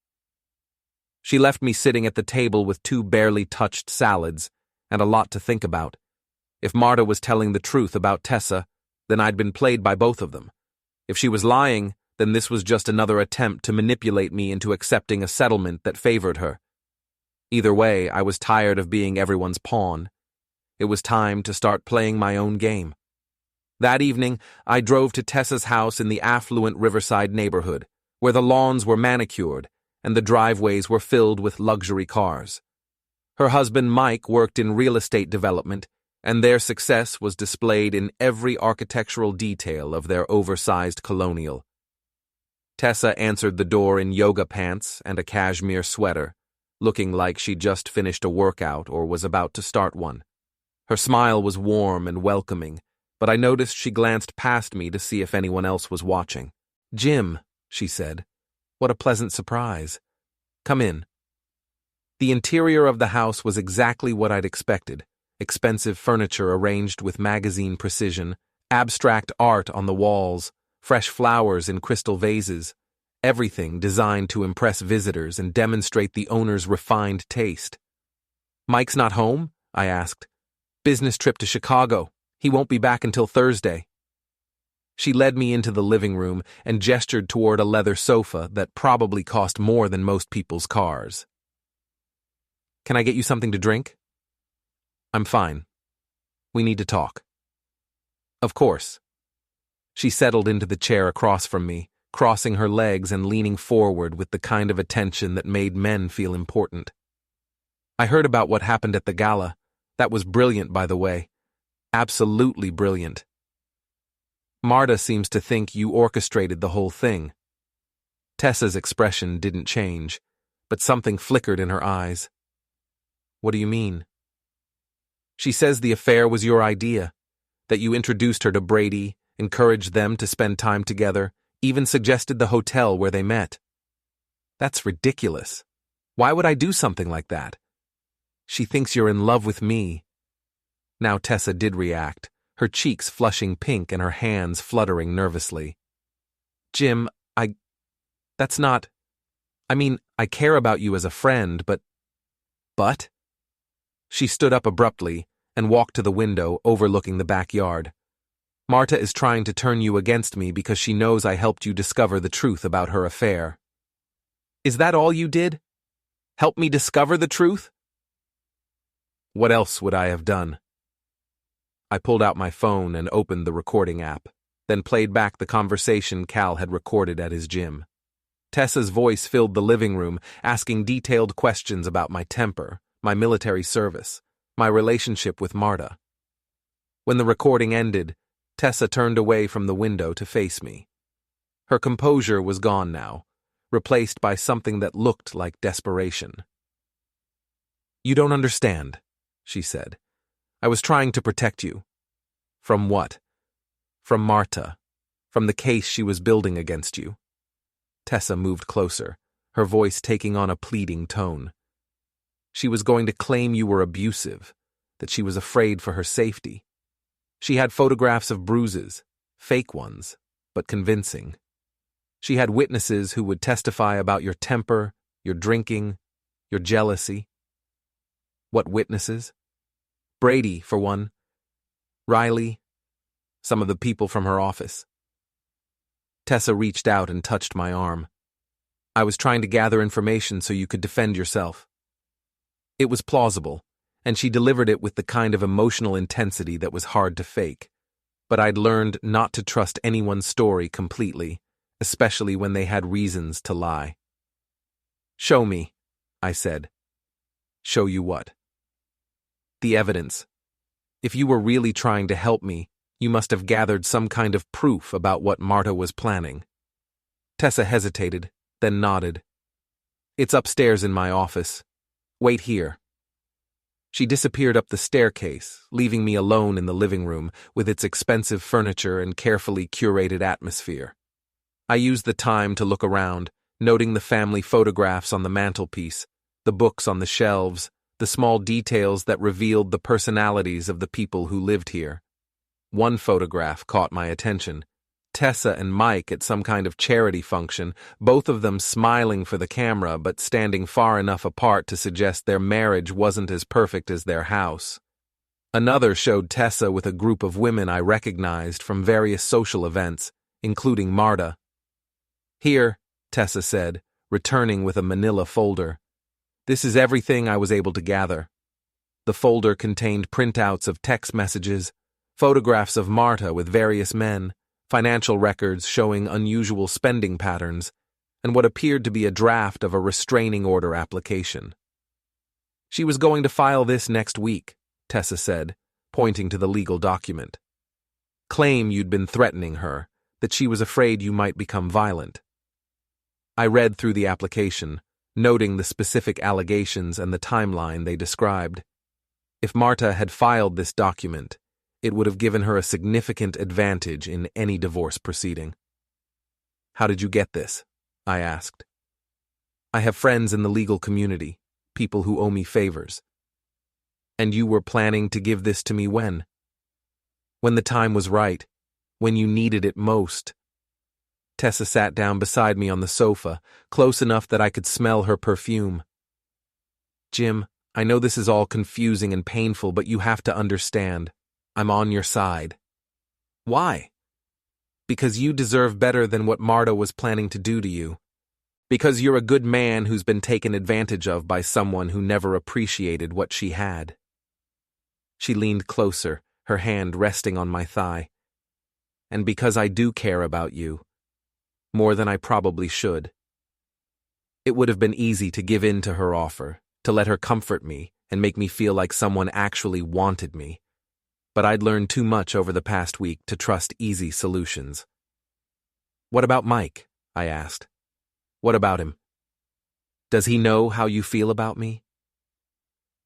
She left me sitting at the table with 2 barely touched salads and a lot to think about. If Marta was telling the truth about Tessa, then I'd been played by both of them. If she was lying, then this was just another attempt to manipulate me into accepting a settlement that favored her. Either way, I was tired of being everyone's pawn. It was time to start playing my own game. That evening, I drove to Tessa's house in the affluent Riverside neighborhood, where the lawns were manicured and the driveways were filled with luxury cars. Her husband Mike worked in real estate development, and their success was displayed in every architectural detail of their oversized colonial. Tessa answered the door in yoga pants and a cashmere sweater, looking like she'd just finished a workout or was about to start one. Her smile was warm and welcoming, but I noticed she glanced past me to see if anyone else was watching. "Jim," she said. "What a pleasant surprise. Come in." The interior of the house was exactly what I'd expected. Expensive furniture arranged with magazine precision, abstract art on the walls, fresh flowers in crystal vases, everything designed to impress visitors and demonstrate the owner's refined taste. "Mike's not home?" I asked. "Business trip to Chicago. He won't be back until Thursday." She led me into the living room and gestured toward a leather sofa that probably cost more than most people's cars. "Can I get you something to drink?" "I'm fine. We need to talk." "Of course." She settled into the chair across from me, crossing her legs and leaning forward with the kind of attention that made men feel important. "I heard about what happened at the gala. That was brilliant, by the way. Absolutely brilliant. Marta seems to think you orchestrated the whole thing." Tessa's expression didn't change, but something flickered in her eyes. "What do you mean?" "She says the affair was your idea, that you introduced her to Brady, encouraged them to spend time together, even suggested the hotel where they met." "That's ridiculous. Why would I do something like that?" "She thinks you're in love with me." Now Tessa did react, her cheeks flushing pink and her hands fluttering nervously. "Jim, that's not... I mean, I care about you as a friend, but..." "But?" She stood up abruptly and walked to the window overlooking the backyard. "Marta is trying to turn you against me because she knows I helped you discover the truth about her affair." "Is that all you did? Help me discover the truth?" "What else would I have done?" I pulled out my phone and opened the recording app, then played back the conversation Cal had recorded at his gym. Tessa's voice filled the living room, asking detailed questions about my temper, my military service, my relationship with Marta. When the recording ended, Tessa turned away from the window to face me. Her composure was gone now, replaced by something that looked like desperation. "You don't understand," she said. "I was trying to protect you." "From what?" "From Marta. From the case she was building against you." Tessa moved closer, her voice taking on a pleading tone. "She was going to claim you were abusive, that she was afraid for her safety. She had photographs of bruises, fake ones, but convincing. She had witnesses who would testify about your temper, your drinking, your jealousy. What witnesses? Brady, for one. Riley. Some of the people from her office. Tessa reached out and touched my arm. I was trying to gather information so you could defend yourself. It was plausible, and she delivered it with the kind of emotional intensity that was hard to fake. But I'd learned not to trust anyone's story completely, especially when they had reasons to lie. "Show me," I said. "Show you what?" "The evidence. If you were really trying to help me, you must have gathered some kind of proof about what Marta was planning." Tessa hesitated, then nodded. "It's upstairs in my office. Wait here." She disappeared up the staircase, leaving me alone in the living room with its expensive furniture and carefully curated atmosphere. I used the time to look around, noting the family photographs on the mantelpiece, the books on the shelves, the small details that revealed the personalities of the people who lived here. One photograph caught my attention. Tessa and Mike at some kind of charity function, both of them smiling for the camera but standing far enough apart to suggest their marriage wasn't as perfect as their house. Another showed Tessa with a group of women I recognized from various social events, including Marta. "Here," Tessa said, returning with a manila folder. "This is everything I was able to gather." The folder contained printouts of text messages, photographs of Marta with various men, financial records showing unusual spending patterns, and what appeared to be a draft of a restraining order application. "She was going to file this next week," Tessa said, pointing to the legal document. "Claim you'd been threatening her, that she was afraid you might become violent." I read through the application, noting the specific allegations and the timeline they described. If Marta had filed this document, it would have given her a significant advantage in any divorce proceeding. "How did you get this?" I asked. "I have friends in the legal community, people who owe me favors." "And you were planning to give this to me when?" "When the time was right, when you needed it most." Tessa sat down beside me on the sofa, close enough that I could smell her perfume. "Jim, I know this is all confusing and painful, but you have to understand. I'm on your side." "Why?" "Because you deserve better than what Marta was planning to do to you. Because you're a good man who's been taken advantage of by someone who never appreciated what she had." She leaned closer, her hand resting on my thigh. "And because I do care about you. More than I probably should." It would have been easy to give in to her offer, to let her comfort me and make me feel like someone actually wanted me. But I'd learned too much over the past week to trust easy solutions. "What about Mike?" I asked. "What about him? Does he know how you feel about me?"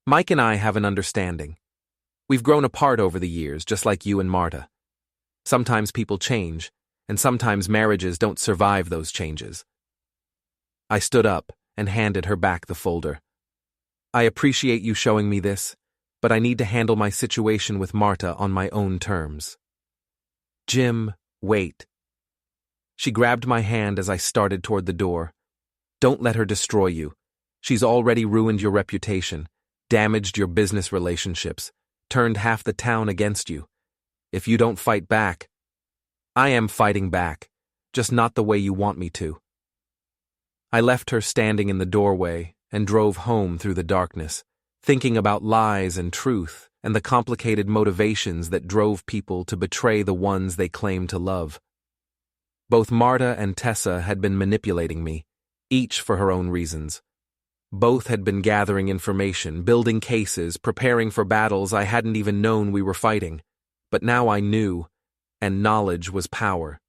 "Mike and I have an understanding. We've grown apart over the years, just like you and Marta. Sometimes people change, and sometimes marriages don't survive those changes." I stood up and handed her back the folder. "I appreciate you showing me this, but I need to handle my situation with Marta on my own terms." "Jim, wait." She grabbed my hand as I started toward the door. "Don't let her destroy you. She's already ruined your reputation, damaged your business relationships, turned half the town against you. If you don't fight back—" "I am fighting back, just not the way you want me to." I left her standing in the doorway and drove home through the darkness, thinking about lies and truth and the complicated motivations that drove people to betray the ones they claimed to love. Both Marta and Tessa had been manipulating me, each for her own reasons. Both had been gathering information, building cases, preparing for battles I hadn't even known we were fighting. But now I knew, and knowledge was power.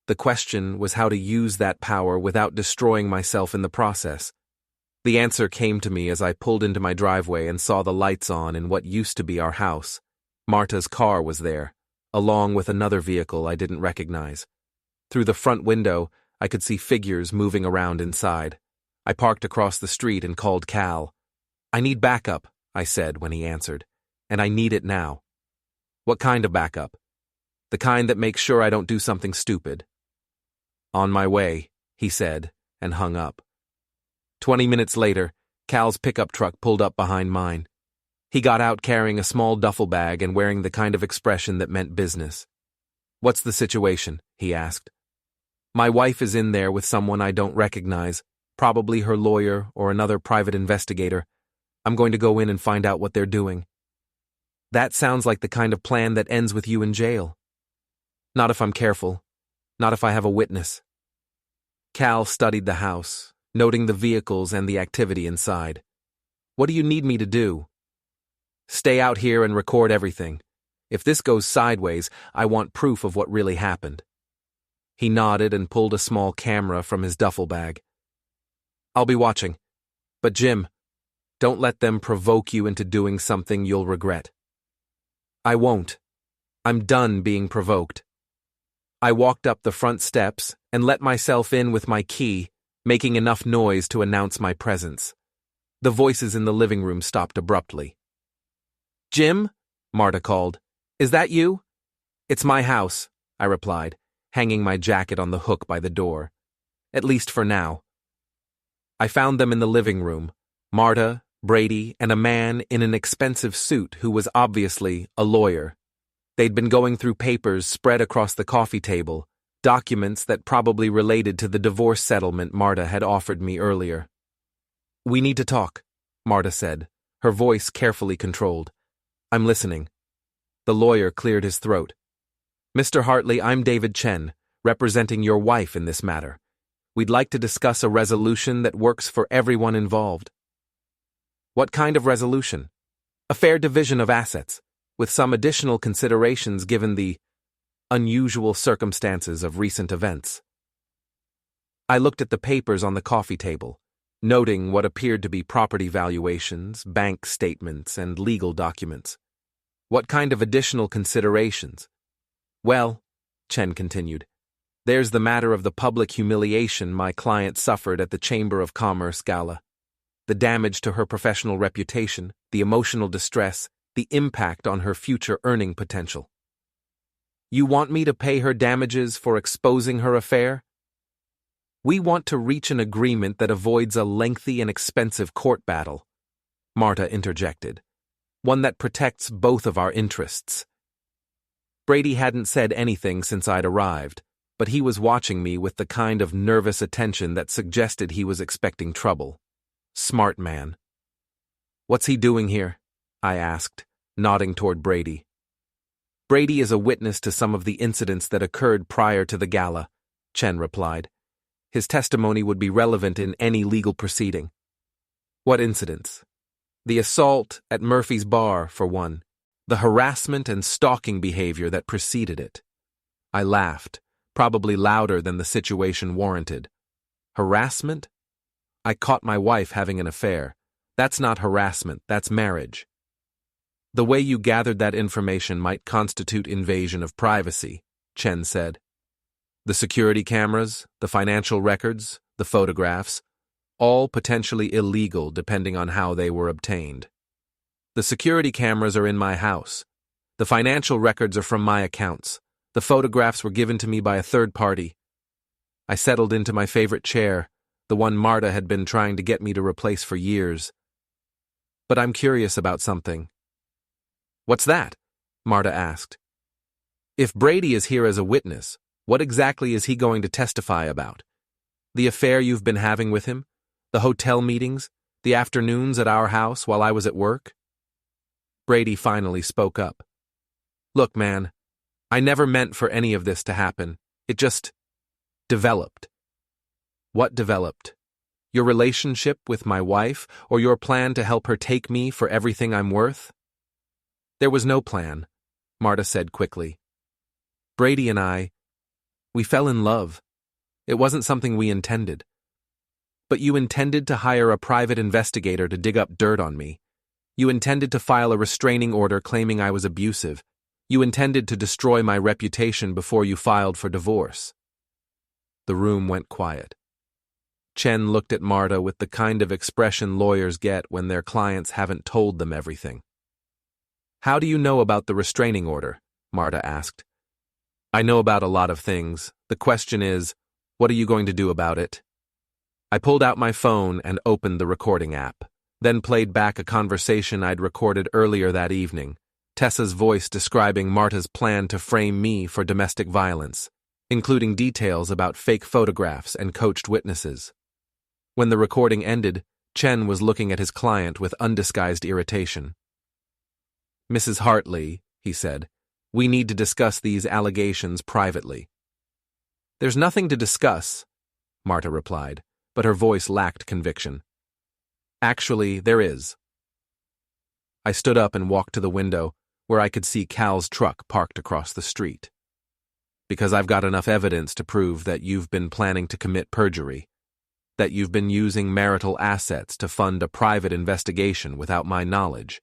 The question was how to use that power without destroying myself in the process. The answer came to me as I pulled into my driveway and saw the lights on in what used to be our house. Marta's car was there, along with another vehicle I didn't recognize. Through the front window, I could see figures moving around inside. I parked across the street and called Cal. "I need backup," I said when he answered. and I need it now. What kind of backup? The kind that makes sure I don't do something stupid. On my way, he said, and hung up. 20 minutes later, Cal's pickup truck pulled up behind mine. He got out carrying a small duffel bag and wearing the kind of expression that meant business. "What's the situation?" he asked. "My wife is in there with someone I don't recognize, probably her lawyer or another private investigator. I'm going to go in and find out what they're doing." "That sounds like the kind of plan that ends with you in jail." "Not if I'm careful. Not if I have a witness." Cal studied the house, noting the vehicles and the activity inside. "What do you need me to do?" "Stay out here and record everything. If this goes sideways, I want proof of what really happened." He nodded and pulled a small camera from his duffel bag. "I'll be watching. But Jim, don't let them provoke you into doing something you'll regret." "I won't. I'm done being provoked." I walked up the front steps and let myself in with my key, making enough noise to announce my presence. The voices in the living room stopped abruptly. "Jim?" Marta called. "Is that you?" "It's my house," I replied, hanging my jacket on the hook by the door. "At least for now." I found them in the living room, Marta, Brady, and a man in an expensive suit who was obviously a lawyer. They'd been going through papers spread across the coffee table, documents that probably related to the divorce settlement Marta had offered me earlier. "We need to talk," Marta said, her voice carefully controlled. "I'm listening." The lawyer cleared his throat. "Mr. Hartley, I'm David Chen, representing your wife in this matter. We'd like to discuss a resolution that works for everyone involved." "What kind of resolution?" "A fair division of assets, with some additional considerations given the unusual circumstances of recent events." I looked at the papers on the coffee table, noting what appeared to be property valuations, bank statements, and legal documents. "What kind of additional considerations?" "Well," Chen continued, "there's the matter of the public humiliation my client suffered at the Chamber of Commerce gala. The damage to her professional reputation, the emotional distress, the impact on her future earning potential." "You want me to pay her damages for exposing her affair?" "We want to reach an agreement that avoids a lengthy and expensive court battle," Marta interjected. "One that protects both of our interests." Brady hadn't said anything since I'd arrived, but he was watching me with the kind of nervous attention that suggested he was expecting trouble. Smart man. "What's he doing here?" I asked, nodding toward Brady. "Brady is a witness to some of the incidents that occurred prior to the gala," Chen replied. "His testimony would be relevant in any legal proceeding." "What incidents?" "The assault at Murphy's bar, for one. The harassment and stalking behavior that preceded it." I laughed, probably louder than the situation warranted. "Harassment?" "I caught my wife having an affair. That's not harassment, that's marriage." "The way you gathered that information might constitute invasion of privacy," Chen said. "The security cameras, the financial records, the photographs, all potentially illegal depending on how they were obtained. The security cameras are in my house. The financial records are from my accounts. The photographs were given to me by a third party." I settled into my favorite chair, the one Marta had been trying to get me to replace for years. "But I'm curious about something." "What's that?" Marta asked. "If Brady is here as a witness, what exactly is he going to testify about? The affair you've been having with him? The hotel meetings? The afternoons at our house while I was at work?" Brady finally spoke up. "Look, man, I never meant for any of this to happen. It just developed." "What developed? Your relationship with my wife, or your plan to help her take me for everything I'm worth?" "There was no plan," Marta said quickly. "Brady and we fell in love. It wasn't something we intended." "But you intended to hire a private investigator to dig up dirt on me. You intended to file a restraining order claiming I was abusive. You intended to destroy my reputation before you filed for divorce." The room went quiet. Chen looked at Marta with the kind of expression lawyers get when their clients haven't told them everything. How do you know about the restraining order? Marta asked. I know about a lot of things. The question is, what are you going to do about it? I pulled out my phone and opened the recording app, then played back a conversation I'd recorded earlier that evening, Tessa's voice describing Marta's plan to frame me for domestic violence, including details about fake photographs and coached witnesses. When the recording ended, Chen was looking at his client with undisguised irritation. Mrs. Hartley, he said, we need to discuss these allegations privately. There's nothing to discuss, Marta replied, but her voice lacked conviction. Actually, there is. I stood up and walked to the window, where I could see Cal's truck parked across the street. Because I've got enough evidence to prove that you've been planning to commit perjury, that you've been using marital assets to fund a private investigation without my knowledge,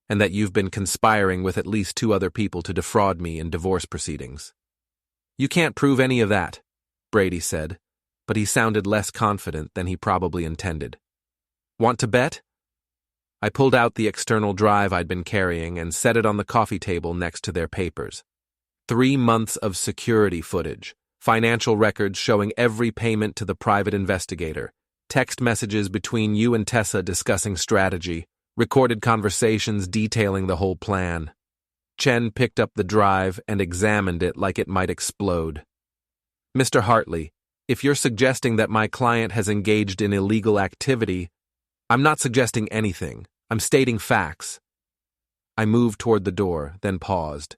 and that you've been conspiring with at least 2 other people to defraud me in divorce proceedings. You can't prove any of that, Brady said, but he sounded less confident than he probably intended. Want to bet? I pulled out the external drive I'd been carrying and set it on the coffee table next to their papers. 3 months of security footage, financial records showing every payment to the private investigator, text messages between you and Tessa discussing strategy, recorded conversations detailing the whole plan. Chen picked up the drive and examined it like it might explode. Mr. Hartley, if you're suggesting that my client has engaged in illegal activity, I'm not suggesting anything. I'm stating facts. I moved toward the door, then paused.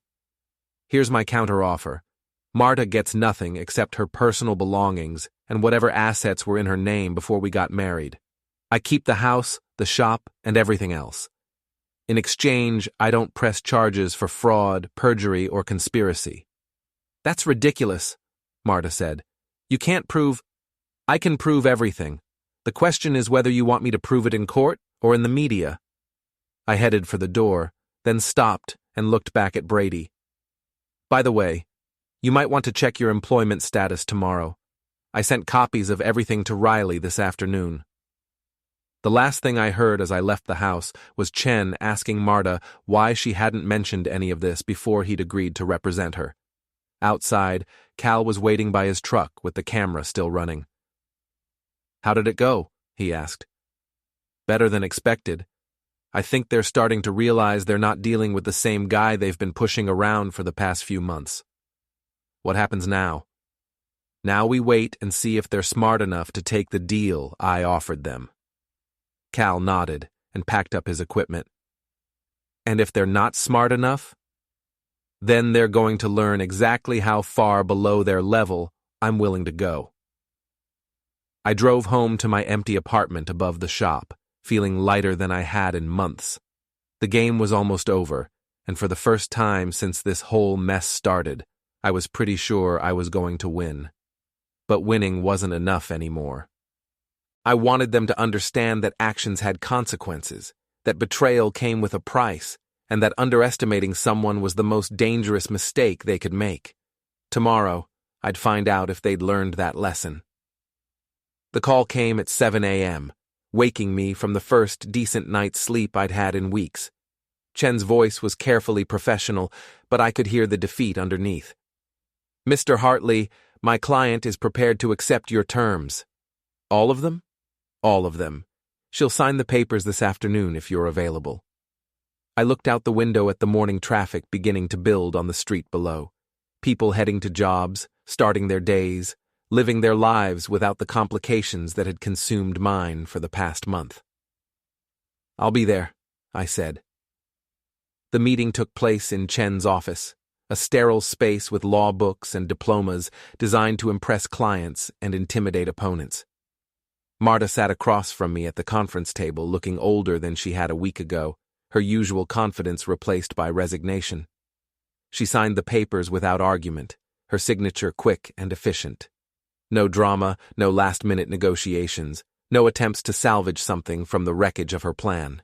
Here's my counteroffer. Marta gets nothing except her personal belongings and whatever assets were in her name before we got married. I keep the house, the shop, and everything else. In exchange, I don't press charges for fraud, perjury, or conspiracy. That's ridiculous, Marta said. You can't prove... I can prove everything. The question is whether you want me to prove it in court or in the media. I headed for the door, then stopped and looked back at Brady. By the way, you might want to check your employment status tomorrow. I sent copies of everything to Riley this afternoon. The last thing I heard as I left the house was Chen asking Marta why she hadn't mentioned any of this before he'd agreed to represent her. Outside, Cal was waiting by his truck with the camera still running. How did it go? He asked. Better than expected. I think they're starting to realize they're not dealing with the same guy they've been pushing around for the past few months. What happens now? Now we wait and see if they're smart enough to take the deal I offered them. Cal nodded and packed up his equipment. And if they're not smart enough, then they're going to learn exactly how far below their level I'm willing to go. I drove home to my empty apartment above the shop, feeling lighter than I had in months. The game was almost over, and for the first time since this whole mess started, I was pretty sure I was going to win. But winning wasn't enough anymore. I wanted them to understand that actions had consequences, that betrayal came with a price, and that underestimating someone was the most dangerous mistake they could make. Tomorrow, I'd find out if they'd learned that lesson. The call came at 7 a.m., waking me from the first decent night's sleep I'd had in weeks. Chen's voice was carefully professional, but I could hear the defeat underneath. Mr. Hartley, my client is prepared to accept your terms. All of them? All of them. She'll sign the papers this afternoon if you're available. I looked out the window at the morning traffic beginning to build on the street below. People heading to jobs, starting their days, living their lives without the complications that had consumed mine for the past month. I'll be there, I said. The meeting took place in Chen's office, a sterile space with law books and diplomas designed to impress clients and intimidate opponents. Marta sat across from me at the conference table looking older than she had a week ago, her usual confidence replaced by resignation. She signed the papers without argument, her signature quick and efficient. No drama, no last-minute negotiations, no attempts to salvage something from the wreckage of her plan.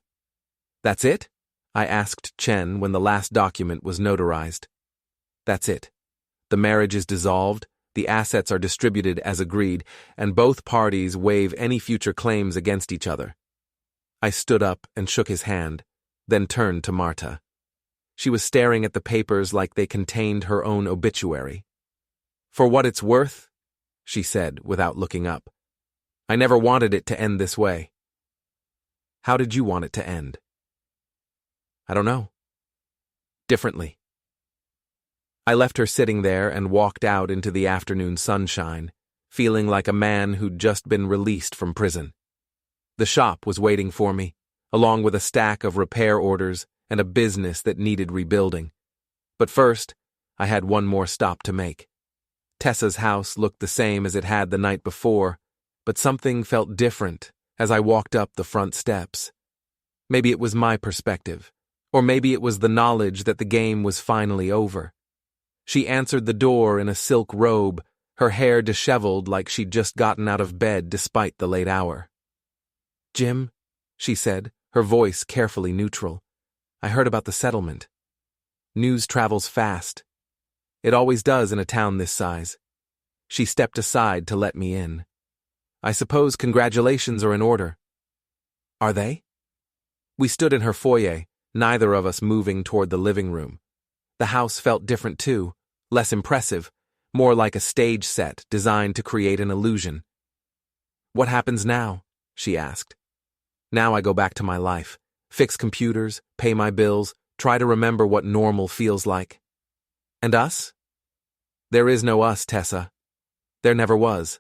That's it? I asked Chen when the last document was notarized. That's it. The marriage is dissolved, the assets are distributed as agreed, and both parties waive any future claims against each other. I stood up and shook his hand, then turned to Marta. She was staring at the papers like they contained her own obituary. "For what it's worth," she said without looking up, "I never wanted it to end this way." "How did you want it to end?" "I don't know. Differently." I left her sitting there and walked out into the afternoon sunshine, feeling like a man who'd just been released from prison. The shop was waiting for me, along with a stack of repair orders and a business that needed rebuilding. But first, I had one more stop to make. Tessa's house looked the same as it had the night before, but something felt different as I walked up the front steps. Maybe it was my perspective, or maybe it was the knowledge that the game was finally over. She answered the door in a silk robe, her hair disheveled like she'd just gotten out of bed despite the late hour. "Jim," she said, her voice carefully neutral, "I heard about the settlement. News travels fast. It always does in a town this size." She stepped aside to let me in. "I suppose congratulations are in order." "Are they?" We stood in her foyer, neither of us moving toward the living room. The house felt different too, less impressive, more like a stage set designed to create an illusion. "What happens now?" she asked. "Now I go back to my life, fix computers, pay my bills, try to remember what normal feels like." "And us?" "There is no us, Tessa. There never was."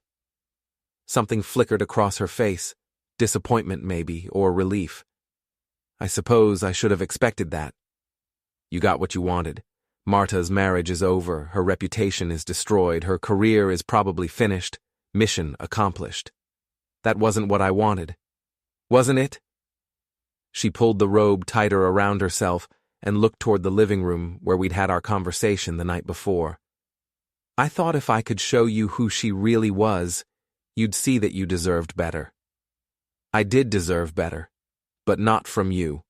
Something flickered across her face, disappointment maybe, or relief. "I suppose I should have expected that." "You got what you wanted. Marta's marriage is over, her reputation is destroyed, her career is probably finished, mission accomplished. That wasn't what I wanted. Wasn't it?" She pulled the robe tighter around herself and looked toward the living room where we'd had our conversation the night before. "I thought if I could show you who she really was, you'd see that you deserved better." I did deserve better, but not from you.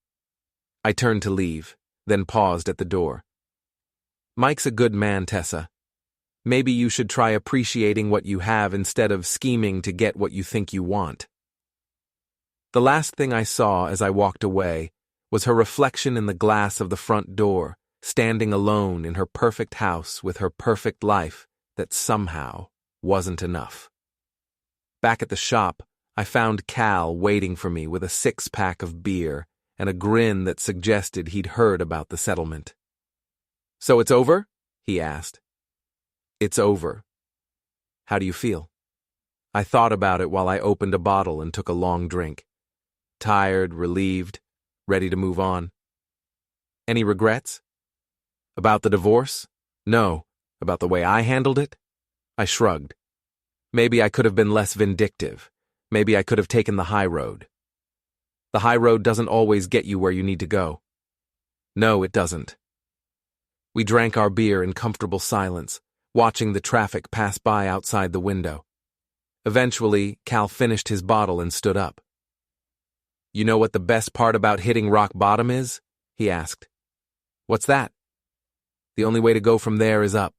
I turned to leave, then paused at the door. "Mike's a good man, Tessa. Maybe you should try appreciating what you have instead of scheming to get what you think you want." The last thing I saw as I walked away was her reflection in the glass of the front door, standing alone in her perfect house with her perfect life that somehow wasn't enough. Back at the shop, I found Cal waiting for me with a 6-pack of beer and a grin that suggested he'd heard about the settlement. "So it's over?" he asked. "It's over. How do you feel?" I thought about it while I opened a bottle and took a long drink. Tired, relieved, ready to move on. "Any regrets?" "About the divorce? No. About the way I handled it?" I shrugged. "Maybe I could have been less vindictive. Maybe I could have taken the high road." "The high road doesn't always get you where you need to go." "No, it doesn't." We drank our beer in comfortable silence, watching the traffic pass by outside the window. Eventually, Cal finished his bottle and stood up. "You know what the best part about hitting rock bottom is?" he asked. "What's that?" "The only way to go from there is up."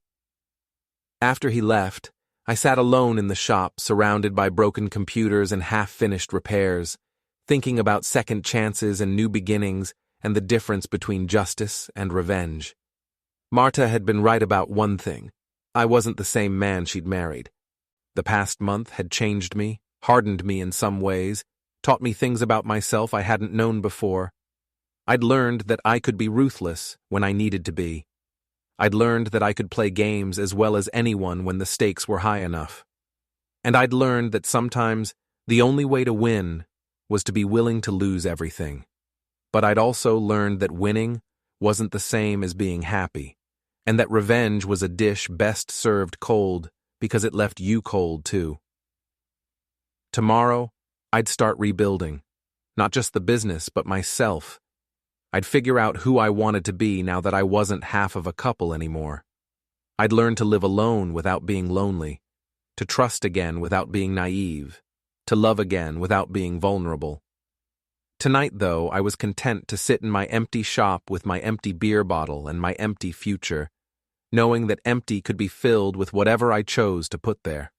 After he left, I sat alone in the shop, surrounded by broken computers and half-finished repairs, thinking about second chances and new beginnings and the difference between justice and revenge. Marta had been right about one thing. I wasn't the same man she'd married. The past month had changed me, hardened me in some ways, taught me things about myself I hadn't known before. I'd learned that I could be ruthless when I needed to be. I'd learned that I could play games as well as anyone when the stakes were high enough. And I'd learned that sometimes the only way to win was to be willing to lose everything. But I'd also learned that winning wasn't the same as being happy, and that revenge was a dish best served cold because it left you cold too. Tomorrow, I'd start rebuilding, not just the business, but myself. I'd figure out who I wanted to be now that I wasn't half of a couple anymore. I'd learn to live alone without being lonely, to trust again without being naive, to love again without being vulnerable. Tonight, though, I was content to sit in my empty shop with my empty beer bottle and my empty future, knowing that empty could be filled with whatever I chose to put there.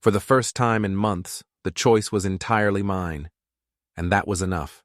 For the first time in months, the choice was entirely mine, and that was enough.